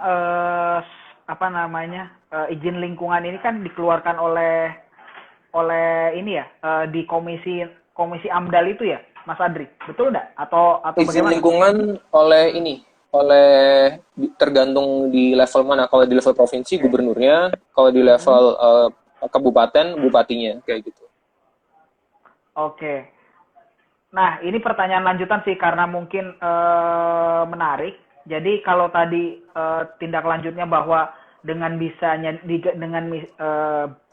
apa namanya izin lingkungan ini kan dikeluarkan oleh ini ya di komisi AMDAL itu ya, Mas Adri, betul nggak? Atau Izin bagaimana? lingkungan oleh tergantung di level mana. Kalau di level provinsi gubernurnya, kalau di level kabupaten bupatinya kayak gitu. Oke. Nah, ini pertanyaan lanjutan sih karena mungkin menarik. Jadi kalau tadi tindak lanjutnya bahwa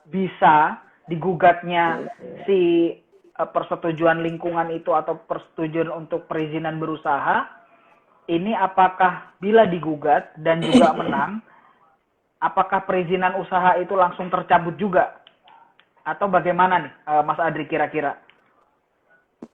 bisa digugatnya si persetujuan lingkungan itu atau persetujuan untuk perizinan berusaha, ini apakah bila digugat dan juga menang, apakah perizinan usaha itu langsung tercabut juga? Atau bagaimana nih Mas Adri kira-kira?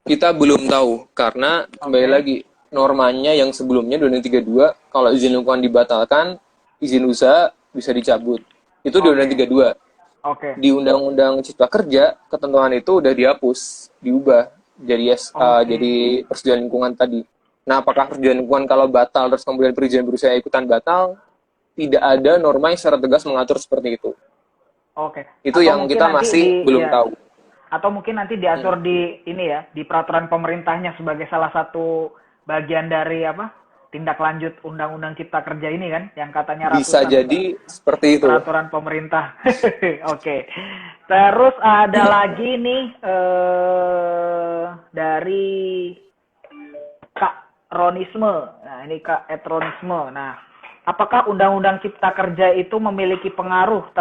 Kita belum tahu karena kembali Oke. lagi normanya yang sebelumnya 2032 kalau izin lingkungan dibatalkan, izin usaha bisa dicabut. Itu di Oke. Undang 32. Oke. Di Undang-Undang Cipta Kerja, ketentuan itu udah dihapus, diubah Oke. jadi persetujuan lingkungan tadi. Nah, apakah persetujuan lingkungan kalau batal terus kemudian perizinan berusaha ikutan batal? Tidak ada norma yang secara tegas mengatur seperti itu. Oke. Itu Atau yang mungkin kita nanti masih belum ya, tahu. atau mungkin nanti diatur di ini ya, di peraturan pemerintahnya sebagai salah satu bagian dari apa? Tindak lanjut Undang-Undang Cipta Kerja ini kan, yang katanya Bisa ratusan jadi seperti itu. peraturan pemerintah. Oke. Terus ada lagi nih dari Kak Ronisme. Nah, ini Kak Etronisme. Nah, apakah Undang-Undang Cipta Kerja itu memiliki pengaruh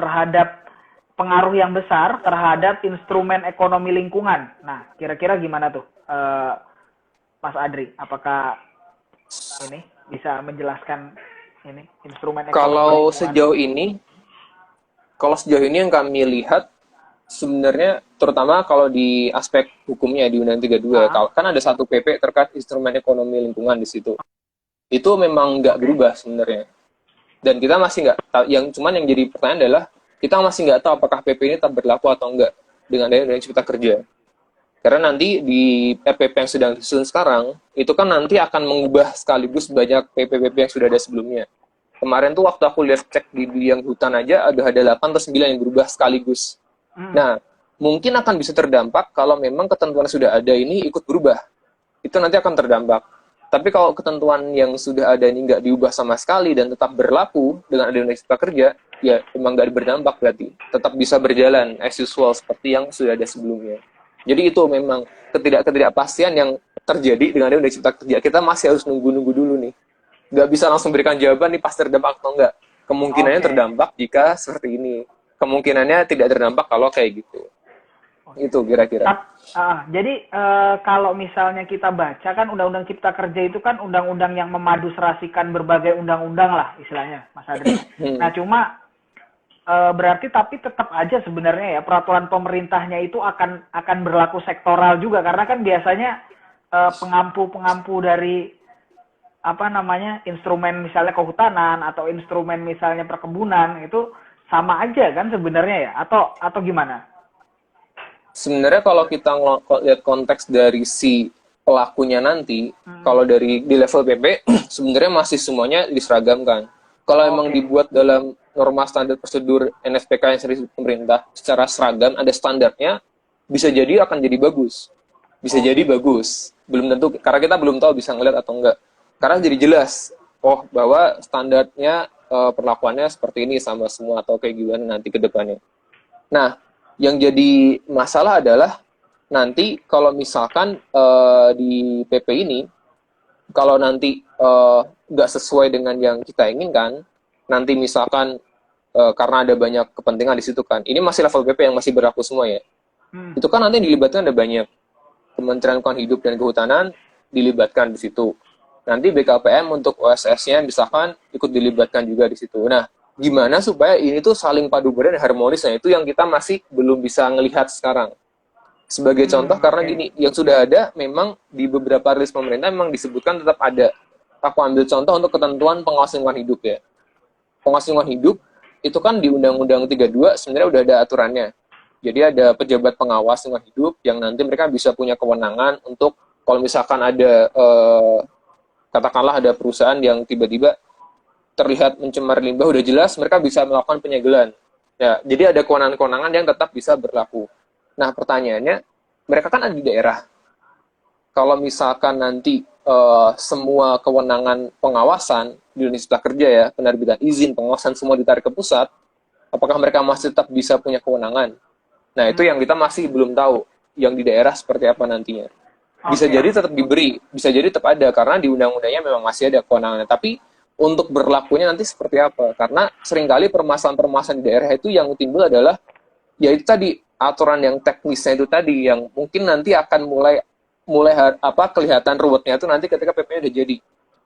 yang besar terhadap instrumen ekonomi lingkungan? Nah, kira-kira gimana tuh, Mas Adri? Apakah ini bisa menjelaskan ini instrumen ekonomi Kalau lingkungan? sejauh ini yang kami lihat sebenarnya terutama kalau di aspek hukumnya di Undang 32 Ah, kan ada satu PP terkait instrumen ekonomi lingkungan di situ. Itu memang nggak oke. berubah sebenarnya. Dan kita masih nggak tahu, yang jadi pertanyaan adalah kita masih nggak tahu apakah PP ini tetap berlaku atau enggak dengan adanya Undang Cipta Kerja. Karena nanti di PPP yang sedang disusun sekarang, itu kan nanti akan mengubah sekaligus banyak PP-PP yang sudah ada sebelumnya. Kemarin tuh waktu aku lihat cek di bidang hutan aja, ada 8 atau 9 yang berubah sekaligus. Nah, mungkin akan bisa terdampak kalau memang ketentuan yang sudah ada ini ikut berubah. Itu nanti akan terdampak. Tapi kalau ketentuan yang sudah ada ini nggak diubah sama sekali dan tetap berlaku dengan adanya Cipta Kerja, ya memang nggak berdampak berarti. Tetap bisa berjalan as usual seperti yang sudah ada sebelumnya. Jadi itu memang ketidakpastian yang terjadi dengan adanya Cipta Kerja. Kita masih harus nunggu-nunggu dulu nih. Nggak bisa langsung berikan jawaban nih pasti terdampak atau enggak. Kemungkinannya Oke. terdampak jika seperti ini. Kemungkinannya tidak terdampak kalau kayak gitu. Itu kira-kira. Jadi kalau misalnya kita baca kan Undang-Undang Cipta Kerja itu kan undang-undang yang memadu serasikan berbagai undang-undang lah istilahnya, Mas Adri. Nah cuma berarti tapi tetap aja sebenarnya ya peraturan pemerintahnya itu akan berlaku sektoral juga karena kan biasanya pengampu dari apa namanya instrumen misalnya kehutanan atau instrumen misalnya perkebunan itu sama aja kan sebenarnya ya atau gimana? Sebenarnya kalau kita lihat konteks dari si pelakunya nanti, kalau di level PP sebenarnya masih semuanya diseragamkan. Kalau emang Oke. dibuat dalam norma standar prosedur NSPK yang serius pemerintah secara seragam, ada standarnya, bisa jadi akan jadi bagus. Bisa jadi bagus. Belum tentu, karena kita belum tahu bisa ngeliat atau enggak. Karena jadi jelas, oh bahwa standarnya perlakuannya seperti ini sama semua atau kayak gimana nanti ke depannya. Nah, yang jadi masalah adalah nanti kalau misalkan di PP ini, kalau nanti nggak sesuai dengan yang kita inginkan, nanti misalkan karena ada banyak kepentingan di situ kan, ini masih level PP yang masih berlaku semua ya, itu kan nanti dilibatkan ada banyak Kementerian Lingkungan Hidup dan Kehutanan dilibatkan di situ. Nanti BKPM untuk OSS-nya misalkan ikut dilibatkan juga di situ. Nah, gimana supaya ini tuh saling padu badan dan harmonis? Nah, itu yang kita masih belum bisa ngelihat sekarang. Sebagai contoh, karena gini, yang sudah ada memang di beberapa rilis pemerintah memang disebutkan tetap ada. Aku ambil contoh untuk ketentuan pengawas lingkungan hidup ya. Pengawas lingkungan hidup itu kan di Undang-Undang 32 sebenarnya udah ada aturannya. Jadi ada pejabat pengawas lingkungan hidup yang nanti mereka bisa punya kewenangan untuk kalau misalkan ada katakanlah ada perusahaan yang tiba-tiba terlihat mencemar limbah, udah jelas mereka bisa melakukan penyegelan. Ya, jadi ada kewenangan-kewenangan yang tetap bisa berlaku. Nah, pertanyaannya, mereka kan ada di daerah. Kalau misalkan nanti semua kewenangan pengawasan di Indonesia Cipta Kerja ya, penerbitan izin, pengawasan semua ditarik ke pusat, apakah mereka masih tetap bisa punya kewenangan? Nah, itu yang kita masih belum tahu. Yang di daerah seperti apa nantinya. Bisa jadi tetap diberi, bisa jadi tetap ada, karena di undang-undangnya memang masih ada kewenangannya. Tapi untuk berlakunya nanti seperti apa? Karena seringkali permasalahan-permasalahan di daerah itu yang timbul adalah, ya itu tadi, aturan yang teknisnya itu tadi, yang mungkin nanti akan mulai kelihatan ruwetnya itu nanti ketika PP-nya udah jadi.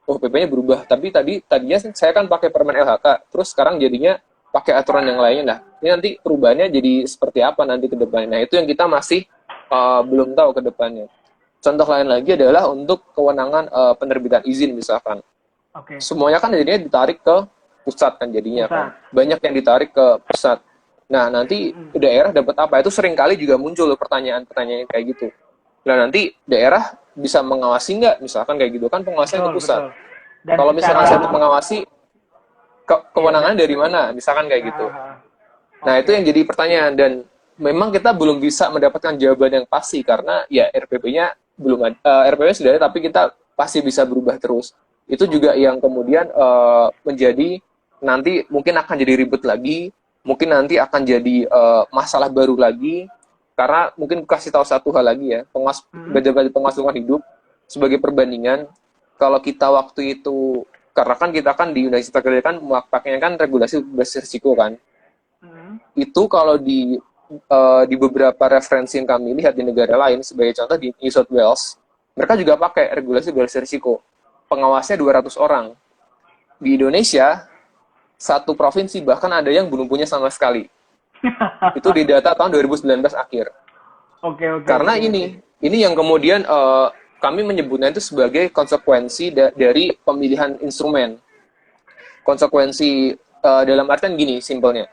Oh, PP-nya berubah, tapi tadinya saya kan pakai permen LHK, terus sekarang jadinya pakai aturan yang lainnya. Nah, ini nanti perubahannya jadi seperti apa nanti ke depannya. Nah, itu yang kita masih belum tahu ke depannya. Contoh lain lagi adalah untuk kewenangan penerbitan izin misalkan. Semuanya kan jadinya ditarik ke pusat kan jadinya kan. Banyak yang ditarik ke pusat. Nah, nanti daerah dapat apa? Itu sering kali juga muncul pertanyaan-pertanyaan kayak gitu. Nah, nanti daerah bisa mengawasi nggak? Misalkan kayak gitu kan pengawasan ke pusat. Kalau misalkan saya mengawasi, kewenangannya dari mana? Misalkan kayak gitu. Nah, itu yang jadi pertanyaan. Dan memang kita belum bisa mendapatkan jawaban yang pasti karena ya RPP-nya belum ada. RPP sudah ada, tapi kita pasti bisa berubah terus. Itu juga yang kemudian menjadi nanti mungkin akan jadi ribet lagi. Mungkin nanti akan jadi masalah baru lagi, karena mungkin kasih tahu satu hal lagi ya, pengawas lingkungan hidup sebagai perbandingan, kalau kita waktu itu, karena kan kita kan di Undang-Undang Cipta Kerja kan pakainya kan regulasi berbasis risiko kan, itu kalau di beberapa referensi yang kami lihat di negara lain, sebagai contoh di New South Wales, mereka juga pakai regulasi berbasis risiko, pengawasnya 200 orang. Di Indonesia satu provinsi bahkan ada yang belum punya sama sekali. Itu di data tahun 2019 akhir. Karena ini yang kemudian kami menyebutnya itu sebagai konsekuensi dari pemilihan instrumen. Konsekuensi dalam artian gini simpelnya.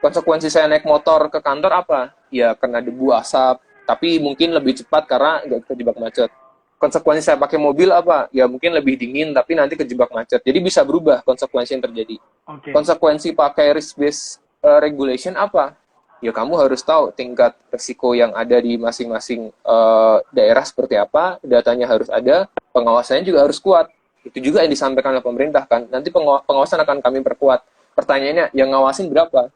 Konsekuensi saya naik motor ke kantor apa? Ya kena debu asap, tapi mungkin lebih cepat karena nggak terjebak macet. Konsekuensi saya pakai mobil apa? Ya mungkin lebih dingin, tapi nanti kejebak macet. Jadi bisa berubah konsekuensi yang terjadi. Konsekuensi pakai risk-based regulation apa? Ya kamu harus tahu tingkat risiko yang ada di masing-masing daerah seperti apa, datanya harus ada, pengawasannya juga harus kuat. Itu juga yang disampaikan oleh pemerintah kan. Nanti pengawasan akan kami perkuat. Pertanyaannya, yang ngawasin berapa?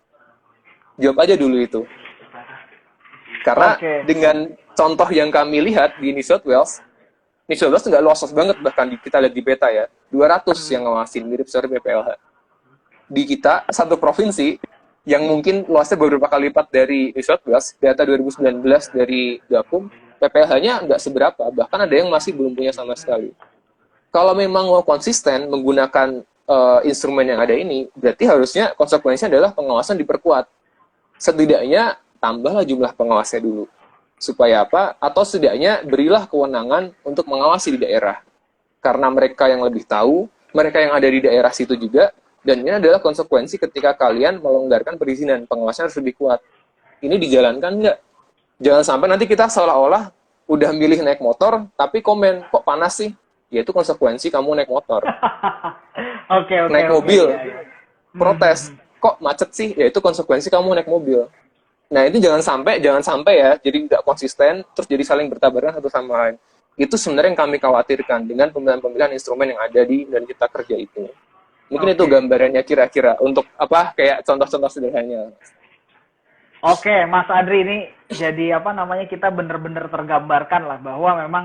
Jawab aja dulu itu. Karena dengan contoh yang kami lihat di New South Wales nggak luas banget, bahkan kita lihat di peta ya, 200 yang ngawasin, mirip seperti PPLH. Di kita, satu provinsi, yang mungkin luasnya beberapa kali lipat dari New South Wales, data 2019 dari Gakum, PPLH-nya nggak seberapa, bahkan ada yang masih belum punya sama sekali. Kalau memang mau konsisten menggunakan instrumen yang ada ini, berarti harusnya konsekuensinya adalah pengawasan diperkuat. Setidaknya, tambahlah jumlah pengawasnya dulu. Supaya apa? Atau setidaknya berilah kewenangan untuk mengawasi di daerah. Karena mereka yang lebih tahu, mereka yang ada di daerah situ juga, dan ini adalah konsekuensi ketika kalian melonggarkan perizinan, pengawasan harus lebih kuat. Ini dijalankan nggak? Jangan sampai nanti kita seolah-olah udah milih naik motor, tapi komen, kok panas sih? Ya itu konsekuensi kamu naik motor. Naik mobil. protes, kok macet sih? Ya itu konsekuensi kamu naik mobil. Nah itu jangan sampai ya, jadi nggak konsisten, terus jadi saling bertabrakan satu sama lain. Itu sebenarnya yang kami khawatirkan dengan pemilihan-pemilihan instrumen yang ada di dan kita kerja itu. Mungkin itu Oke. gambarannya kira-kira untuk apa kayak contoh-contoh sederhananya. Oke, Mas Adri, ini jadi apa namanya, kita bener-bener tergambarkan lah bahwa memang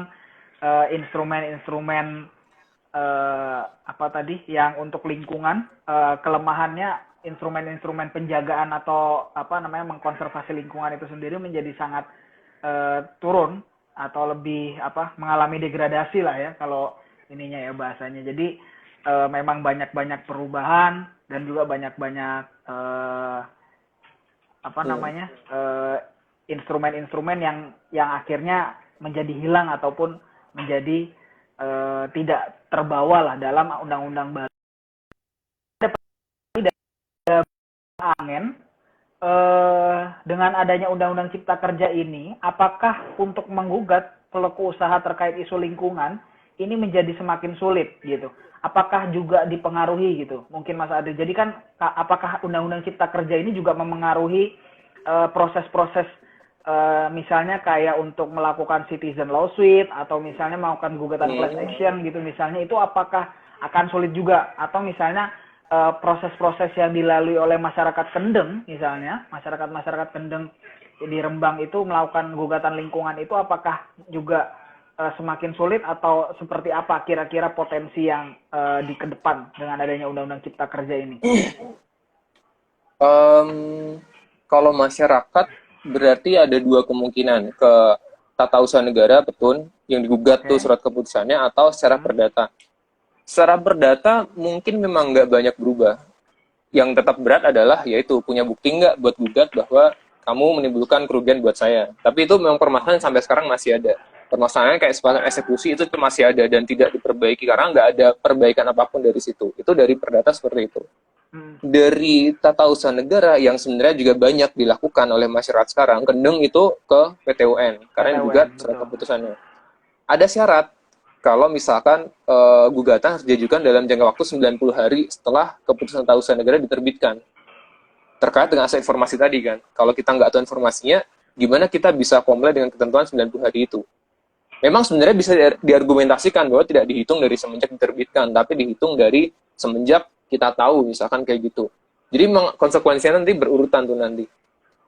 instrumen-instrumen apa tadi yang untuk lingkungan, kelemahannya instrumen-instrumen penjagaan atau apa namanya mengkonservasi lingkungan itu sendiri menjadi sangat turun atau lebih apa mengalami degradasi lah ya kalau ininya ya bahasanya. Jadi memang banyak-banyak perubahan dan juga banyak-banyak apa namanya instrumen-instrumen yang akhirnya menjadi hilang ataupun menjadi tidak terbawa lah dalam undang-undang baru. Angin dengan adanya undang-undang cipta kerja ini, apakah untuk menggugat pelaku usaha terkait isu lingkungan ini menjadi semakin sulit gitu? Apakah juga dipengaruhi gitu? Mungkin Mas Adri. Jadi kan apakah undang-undang cipta kerja ini juga memengaruhi proses-proses misalnya kayak untuk melakukan citizen lawsuit atau misalnya melakukan gugatan class action gitu misalnya, itu apakah akan sulit juga? Atau misalnya proses-proses yang dilalui oleh masyarakat Kendeng misalnya, masyarakat Kendeng di Rembang itu melakukan gugatan lingkungan itu apakah juga semakin sulit atau seperti apa kira-kira potensi yang di ke depan dengan adanya undang-undang cipta kerja ini? Kalau masyarakat berarti ada dua kemungkinan, ke tata usaha negara Petun yang digugat tuh surat keputusannya atau secara perdata. Secara perdata mungkin memang nggak banyak berubah. Yang tetap berat adalah yaitu punya bukti nggak buat gugat bahwa kamu menimbulkan kerugian buat saya. Tapi itu memang permasalahan sampai sekarang masih ada. Permasalahannya kayak semacam eksekusi itu masih ada dan tidak diperbaiki karena nggak ada perbaikan apapun dari situ. Itu dari perdata seperti itu. Dari tata usaha negara yang sebenarnya juga banyak dilakukan oleh masyarakat sekarang, Kendeng itu ke PT UN karena yang digugat surat keputusannya. Ada syarat kalau misalkan gugatan harus diajukan dalam jangka waktu 90 hari setelah keputusan tata usaha negara diterbitkan. Terkait dengan akses informasi tadi kan. Kalau kita nggak tahu informasinya, gimana kita bisa comply dengan ketentuan 90 hari itu? Memang sebenarnya bisa diargumentasikan bahwa tidak dihitung dari semenjak diterbitkan, tapi dihitung dari semenjak kita tahu, misalkan kayak gitu. Jadi memang konsekuensinya nanti berurutan tuh nanti.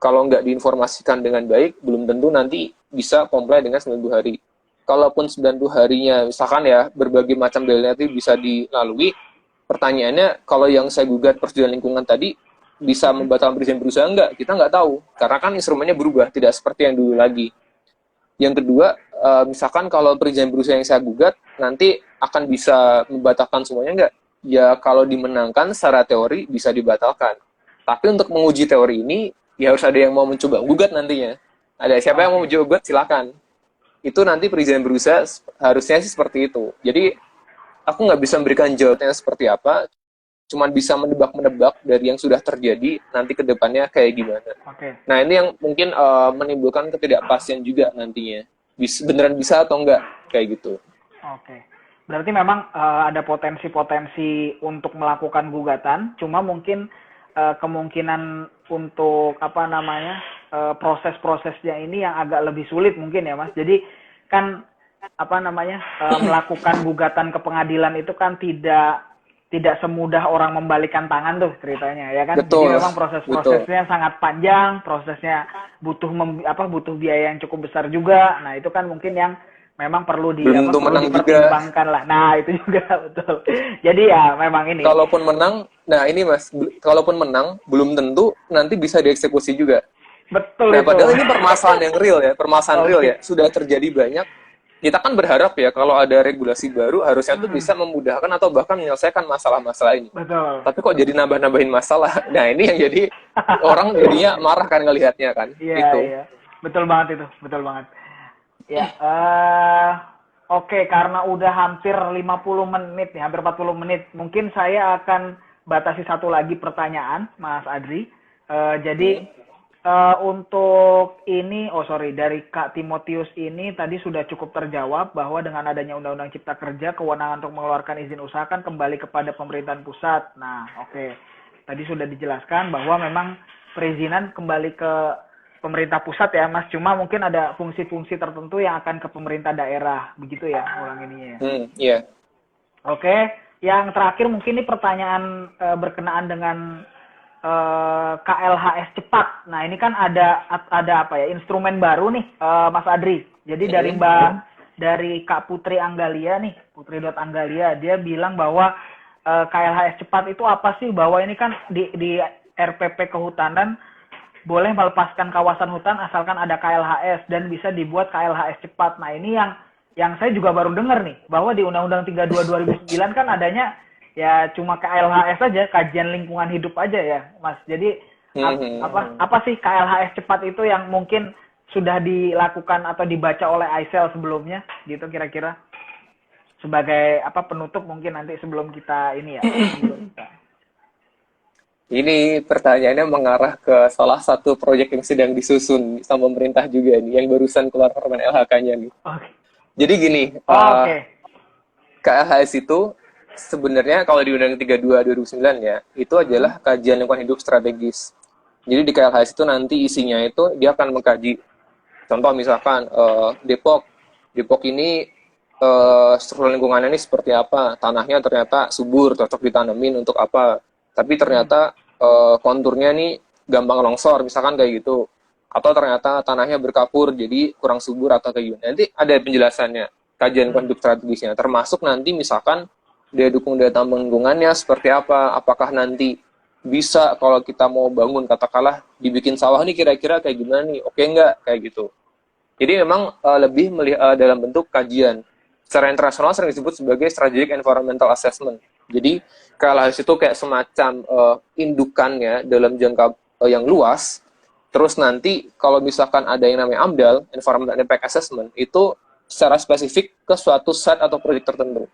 Kalau nggak diinformasikan dengan baik, belum tentu nanti bisa comply dengan 90 hari. Kalaupun 90 harinya, misalkan ya, berbagai macam dalilnya itu bisa dilalui, pertanyaannya, kalau yang saya gugat persetujuan lingkungan tadi, bisa membatalkan perizinan berusaha nggak? Kita nggak tahu, karena kan instrumennya berubah, tidak seperti yang dulu lagi. Yang kedua, misalkan kalau perizinan berusaha yang saya gugat, nanti akan bisa membatalkan semuanya nggak? Ya, kalau dimenangkan secara teori bisa dibatalkan. Tapi untuk menguji teori ini, ya harus ada yang mau mencoba gugat nantinya. Ada siapa yang mau mencoba gugat, silakan. Itu nanti perizinan berusaha harusnya sih seperti itu. Jadi aku nggak bisa memberikan jawabannya seperti apa, cuman bisa menebak-menebak dari yang sudah terjadi nanti ke depannya kayak gimana. Nah ini yang mungkin menimbulkan ketidakpastian juga nantinya. Beneran bisa atau enggak kayak gitu. Berarti memang ada potensi-potensi untuk melakukan gugatan, cuma mungkin kemungkinan untuk apa namanya proses-prosesnya ini yang agak lebih sulit mungkin ya Mas. Jadi kan apa namanya melakukan gugatan ke pengadilan itu kan tidak semudah orang membalikkan tangan tuh ceritanya ya kan. Betul, jadi memang proses-prosesnya sangat panjang, prosesnya butuh biaya yang cukup besar juga. Nah itu kan mungkin yang memang perlu dipertimbangkan juga lah. Nah itu juga betul. Jadi ya memang ini. Kalaupun menang, nah ini Mas, kalaupun menang belum tentu nanti bisa dieksekusi juga. Betul nah, itu. Padahal ini permasalahan yang real ya, real ya. Sudah terjadi banyak. Kita kan berharap ya kalau ada regulasi baru harusnya tuh bisa memudahkan atau bahkan menyelesaikan masalah-masalah ini. Betul. Tapi kok jadi nambah-nambahin masalah. Nah ini yang jadi orang jadinya marah kan ngelihatnya kan. Iya, itu. Iya. Betul banget itu, betul banget. Ya, oke, karena udah hampir 50 menit nih, hampir 40 menit. Mungkin saya akan batasi satu lagi pertanyaan, Mas Adri. Jadi untuk ini, dari Kak Timotius ini tadi sudah cukup terjawab bahwa dengan adanya Undang-Undang Cipta Kerja, kewenangan untuk mengeluarkan izin usaha kan kembali kepada pemerintahan pusat. Nah, oke. tadi sudah dijelaskan bahwa memang perizinan kembali ke pemerintah pusat ya Mas, cuma mungkin ada fungsi-fungsi tertentu yang akan ke pemerintah daerah, begitu ya ulang ininya ya. Iya. Oke, yang terakhir mungkin ini pertanyaan berkenaan dengan KLHS cepat. Nah ini kan ada apa ya, instrumen baru nih Mas Adri. Jadi dari Kak Putri Anggalia nih, Putri.Anggalia, dia bilang bahwa KLHS cepat itu apa sih? Bahwa ini kan di RPP Kehutanan boleh melepaskan kawasan hutan asalkan ada KLHS dan bisa dibuat KLHS cepat. Nah ini yang saya juga baru dengar nih, bahwa di Undang-Undang 32 2009 kan adanya ya cuma KLHS aja, kajian lingkungan hidup aja ya Mas. Jadi apa sih KLHS cepat itu yang mungkin sudah dilakukan atau dibaca oleh ICEL sebelumnya gitu kira-kira? Sebagai penutup mungkin nanti sebelum kita ini ya. Ini pertanyaannya mengarah ke salah satu proyek yang sedang disusun sama pemerintah juga nih, yang barusan keluar Permen LHK-nya nih. Okay. Jadi gini, KLHS itu sebenarnya kalau di Undang-Undang 32 2009 ya, itu adalah kajian lingkungan hidup strategis. Jadi di KLHS itu nanti isinya itu dia akan mengkaji, contoh misalkan Depok ini struktur lingkungannya ini seperti apa, tanahnya ternyata subur, cocok ditanemin untuk apa, tapi ternyata konturnya nih gampang longsor, misalkan kayak gitu, atau ternyata tanahnya berkapur jadi kurang subur atau kayak gitu. Nanti ada penjelasannya, kajian lingkungan hidup strategisnya, termasuk nanti misalkan dia dukung daya tambang lingkungannya seperti apa, apakah nanti bisa kalau kita mau bangun katakanlah dibikin sawah nih kira-kira kayak gimana nih, oke nggak kayak gitu. Jadi memang lebih melihat dalam bentuk kajian. Secara internasional sering disebut sebagai strategic environmental assessment. Jadi KLHS itu kayak semacam indukannya dalam jangka yang luas. Terus nanti kalau misalkan ada yang namanya AMDAL, Environmental Impact Assessment, itu secara spesifik ke suatu set atau proyek tertentu.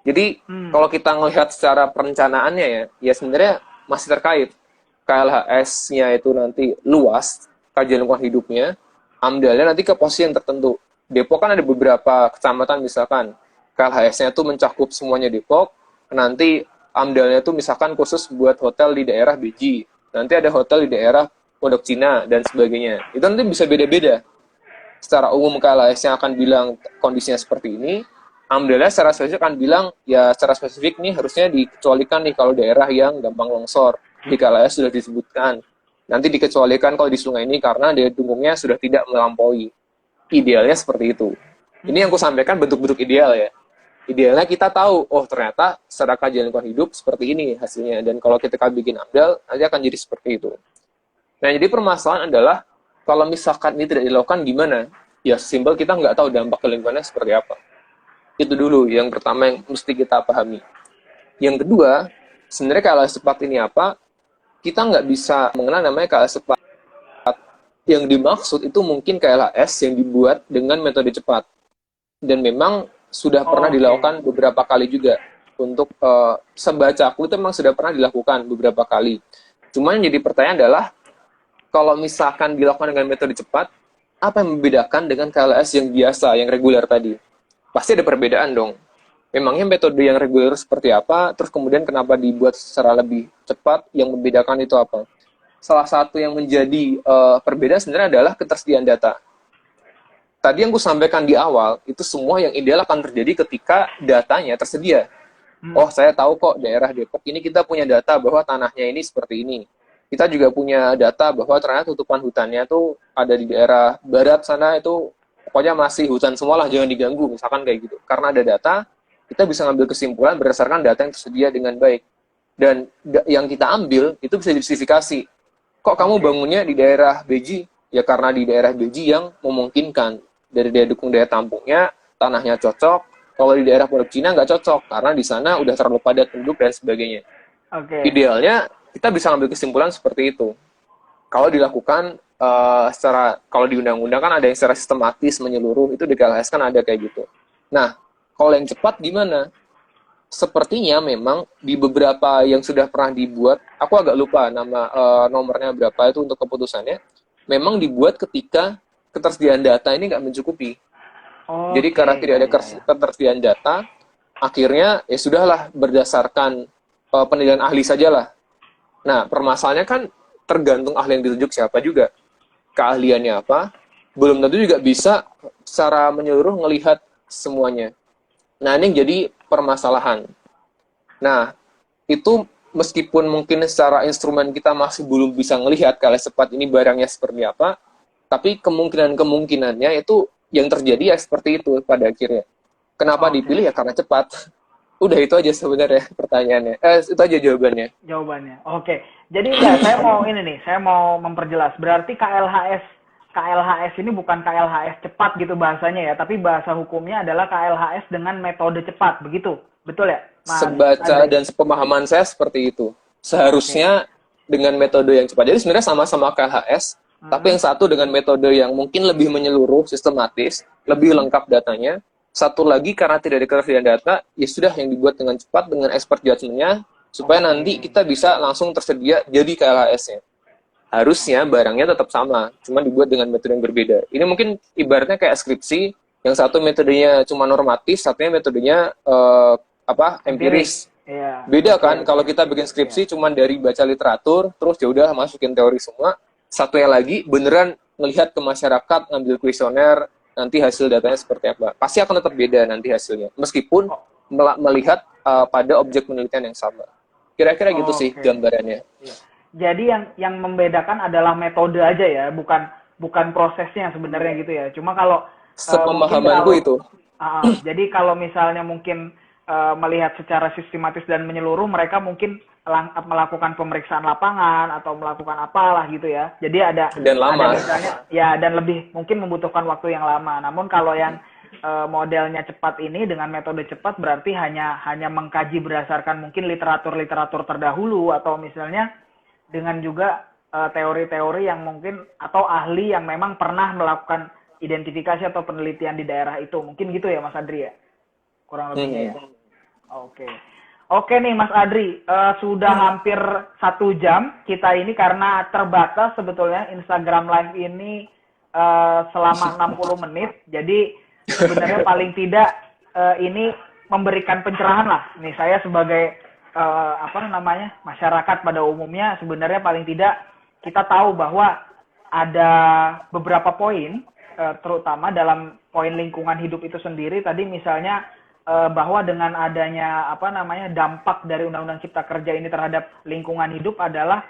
Jadi kalau kita melihat secara perencanaannya ya sebenarnya masih terkait. KLHS-nya itu nanti luas, kajian lingkungan hidupnya, AMDAL-nya nanti ke posisi yang tertentu. Depok kan ada beberapa kecamatan misalkan, KLHS-nya itu mencakup semuanya Depok, nanti AMDAL-nya itu misalkan khusus buat hotel di daerah Beji, nanti ada hotel di daerah Pondok Cina, dan sebagainya. Itu nanti bisa beda-beda. Secara umum KLHS-nya akan bilang kondisinya seperti ini, AMDAL-nya secara spesifik akan bilang, ya secara spesifik nih harusnya dikecualikan nih kalau daerah yang gampang longsor. Di KLHS sudah disebutkan. Nanti dikecualikan kalau di sungai ini karena daya dukungnya sudah tidak melampaui. Idealnya seperti itu. Ini yang aku sampaikan bentuk-bentuk ideal ya. Idealnya kita tahu, oh ternyata secara kajian lingkungan hidup seperti ini hasilnya. Dan kalau kita bikin AMDAL, nanti akan jadi seperti itu. Nah, jadi permasalahan adalah, kalau misalkan ini tidak dilakukan gimana? Ya, simpel kita nggak tahu dampak ke lingkungannya seperti apa. Itu dulu yang pertama yang mesti kita pahami. Yang kedua, sebenarnya KLHS cepat ini apa? Kita nggak bisa mengenal namanya KLHS cepat. Yang dimaksud itu mungkin KLHS yang dibuat dengan metode cepat. Dan memang sudah pernah dilakukan beberapa kali juga. Untuk sebaca aku itu memang sudah pernah dilakukan beberapa kali. Cuman yang jadi pertanyaan adalah, kalau misalkan dilakukan dengan metode cepat, apa yang membedakan dengan KLHS yang biasa, yang reguler tadi? Pasti ada perbedaan dong. Memangnya metode yang reguler seperti apa, terus kemudian kenapa dibuat secara lebih cepat, yang membedakan itu apa? Salah satu yang menjadi perbedaan sebenarnya adalah ketersediaan data. Tadi yang aku sampaikan di awal, itu semua yang ideal akan terjadi ketika datanya tersedia. Oh, saya tahu kok daerah Depok ini kita punya data bahwa tanahnya ini seperti ini. Kita juga punya data bahwa ternyata tutupan hutannya tuh ada di daerah barat sana itu pokoknya masih hutan semualah, jangan diganggu, misalkan kayak gitu. Karena ada data, kita bisa ngambil kesimpulan berdasarkan data yang tersedia dengan baik. Dan yang kita ambil itu bisa diversifikasi. Kok kamu bangunnya di daerah Beji? Ya karena di daerah Beji yang memungkinkan. Dari daya dukung daya tampungnya, tanahnya cocok. Kalau di daerah Pondok Cina nggak cocok, karena di sana udah terlalu padat penduduk dan sebagainya. Idealnya, kita bisa ngambil kesimpulan seperti itu. Kalau dilakukan kalau di undang-undang kan ada yang secara sistematis menyeluruh, itu di KLHS kan ada kayak gitu. Nah, kalau yang cepat gimana? Sepertinya memang di beberapa yang sudah pernah dibuat, aku agak lupa nama nomornya berapa itu untuk keputusannya, memang dibuat ketika ketersediaan data ini nggak mencukupi. Jadi karena tidak ada ketersediaan data, akhirnya ya sudahlah berdasarkan penilaian ahli sajalah. Nah, permasalahannya kan tergantung ahli yang ditunjuk siapa juga. Keahliannya apa, belum tentu juga bisa secara menyeluruh ngelihat semuanya. Nah, ini yang jadi permasalahan. Nah, itu meskipun mungkin secara instrumen kita masih belum bisa ngelihat kalau cepat ini barangnya seperti apa, tapi kemungkinan-kemungkinannya itu yang terjadi ya seperti itu pada akhirnya. Kenapa Oke. dipilih ya karena cepat. Udah itu aja sebenarnya pertanyaannya. Itu aja jawabannya. Jawabannya. Oke. Jadi enggak, saya mau ini nih, saya mau memperjelas. Berarti KLHS ini bukan KLHS cepat gitu bahasanya ya, tapi bahasa hukumnya adalah KLHS dengan metode cepat, begitu. Betul ya, Mas Sebaca Adri? dan sepemahaman saya seperti itu. Seharusnya dengan metode yang cepat. Jadi sebenarnya sama-sama KLHS, tapi yang satu dengan metode yang mungkin lebih menyeluruh, sistematis, lebih lengkap datanya. Satu lagi karena tidak ada ketersediaan data, ya sudah yang dibuat dengan cepat, dengan expert judgment-nya, supaya nanti kita bisa langsung tersedia jadi KLHS-nya. Harusnya barangnya tetap sama, cuma dibuat dengan metode yang berbeda. Ini mungkin ibaratnya kayak skripsi, yang satu metodenya cuma normatif, satunya metodenya empiris. Iya. Beda kan kalau kita bikin skripsi cuma dari baca literatur, terus ya udah masukin teori semua. Satunya lagi beneran melihat ke masyarakat, ngambil kuesioner, nanti hasil datanya seperti apa. Pasti akan tetap beda nanti hasilnya, meskipun melihat pada objek penelitian yang sama. Kira-kira gitu sih gambarannya. Jadi yang membedakan adalah metode aja ya, bukan prosesnya sebenarnya gitu ya. Cuma kalau sepemahamanku itu. Jadi kalau misalnya mungkin melihat secara sistematis dan menyeluruh, mereka mungkin melakukan pemeriksaan lapangan atau melakukan apalah gitu ya. Jadi ada misalnya ya, dan lebih mungkin membutuhkan waktu yang lama. Namun kalau yang modelnya cepat ini dengan metode cepat berarti hanya mengkaji berdasarkan mungkin literatur terdahulu, atau misalnya dengan juga teori-teori yang mungkin atau ahli yang memang pernah melakukan identifikasi atau penelitian di daerah itu. Mungkin gitu ya Mas Adri ya? Kurang lebihnya ya. Oke nih Mas Adri, sudah hampir 1 jam kita ini karena terbatas sebetulnya Instagram Live ini selama 60 menit. Jadi sebenarnya paling tidak ini memberikan pencerahan lah. Nih saya sebagai masyarakat pada umumnya, sebenarnya paling tidak kita tahu bahwa ada beberapa poin, terutama dalam poin lingkungan hidup itu sendiri. Tadi misalnya bahwa dengan adanya dampak dari Undang-Undang Cipta Kerja ini terhadap lingkungan hidup adalah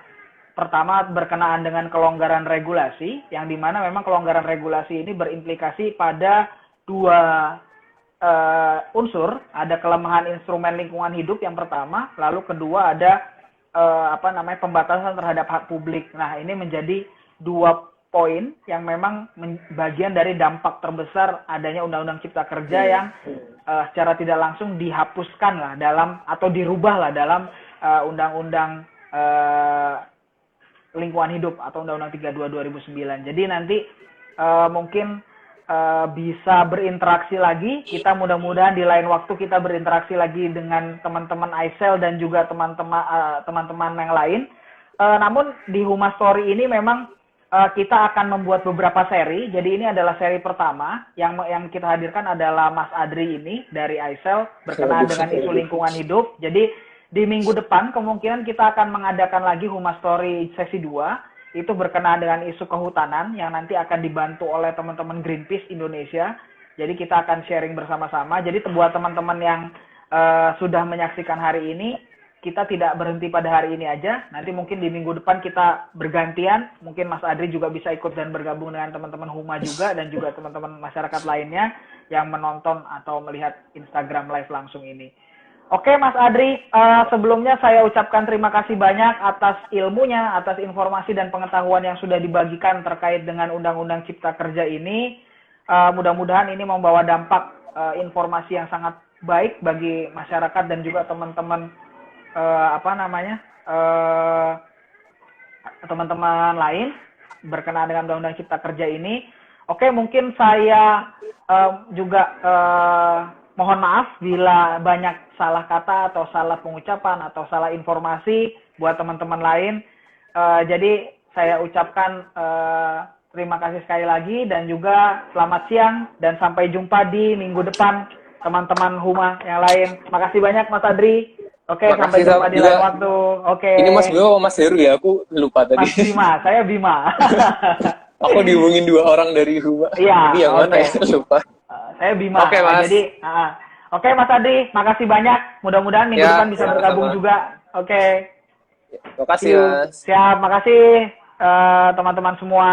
pertama berkenaan dengan kelonggaran regulasi, yang dimana memang kelonggaran regulasi ini berimplikasi pada 2 unsur. Ada kelemahan instrumen lingkungan hidup yang pertama, lalu kedua ada pembatasan terhadap hak publik. Nah, ini menjadi 2 poin yang memang bagian dari dampak terbesar adanya Undang-Undang Cipta Kerja yang secara tidak langsung dihapuskan lah dalam atau dirubah lah dalam Undang-Undang Lingkungan Hidup atau Undang-Undang 32 2009. Jadi nanti mungkin bisa berinteraksi lagi. Kita mudah-mudahan di lain waktu kita berinteraksi lagi dengan teman-teman ICEL dan juga teman-teman yang lain. Namun di Humas Story ini memang kita akan membuat beberapa seri. Jadi ini adalah seri pertama yang kita hadirkan adalah Mas Adri ini dari ICEL berkenaan dengan isu lingkungan hidup. Jadi di minggu depan kemungkinan kita akan mengadakan lagi Humas Story sesi 2. Itu berkenaan dengan isu kehutanan yang nanti akan dibantu oleh teman-teman Greenpeace Indonesia. Jadi kita akan sharing bersama-sama. Jadi buat teman-teman yang sudah menyaksikan hari ini, kita tidak berhenti pada hari ini aja. Nanti mungkin di minggu depan kita bergantian. Mungkin Mas Adri juga bisa ikut dan bergabung dengan teman-teman Huma juga dan juga teman-teman masyarakat lainnya yang menonton atau melihat Instagram Live langsung ini. Oke Mas Adri, sebelumnya saya ucapkan terima kasih banyak atas ilmunya, atas informasi dan pengetahuan yang sudah dibagikan terkait dengan Undang-Undang Cipta Kerja ini. Mudah-mudahan ini membawa dampak informasi yang sangat baik bagi masyarakat dan juga teman-teman teman-teman lain berkenaan dengan Undang-Undang Cipta Kerja ini. Oke, mungkin saya juga mohon maaf bila banyak salah kata atau salah pengucapan atau salah informasi buat teman-teman lain. Jadi saya ucapkan terima kasih sekali lagi dan juga selamat siang dan sampai jumpa di minggu depan teman-teman Huma yang lain. Makasih banyak Mas Adri. Oke, sampai Makasih jumpa di juga. lain waktu. Oke. Ini Mas Bimo sama Mas Heru ya, aku lupa tadi. Mas Bima, saya Bima. Aku dihubungin 2 orang dari rumah. Iya, Jadi yang mana oke. ya? Lupa. Saya Bima. Oke, Mas. Jadi, oke Mas Adri, makasih banyak. Mudah-mudahan minggu Ya, depan bisa sama-sama. bergabung juga. Oke. Makasih, See you. Mas. Siap, makasih teman-teman semua.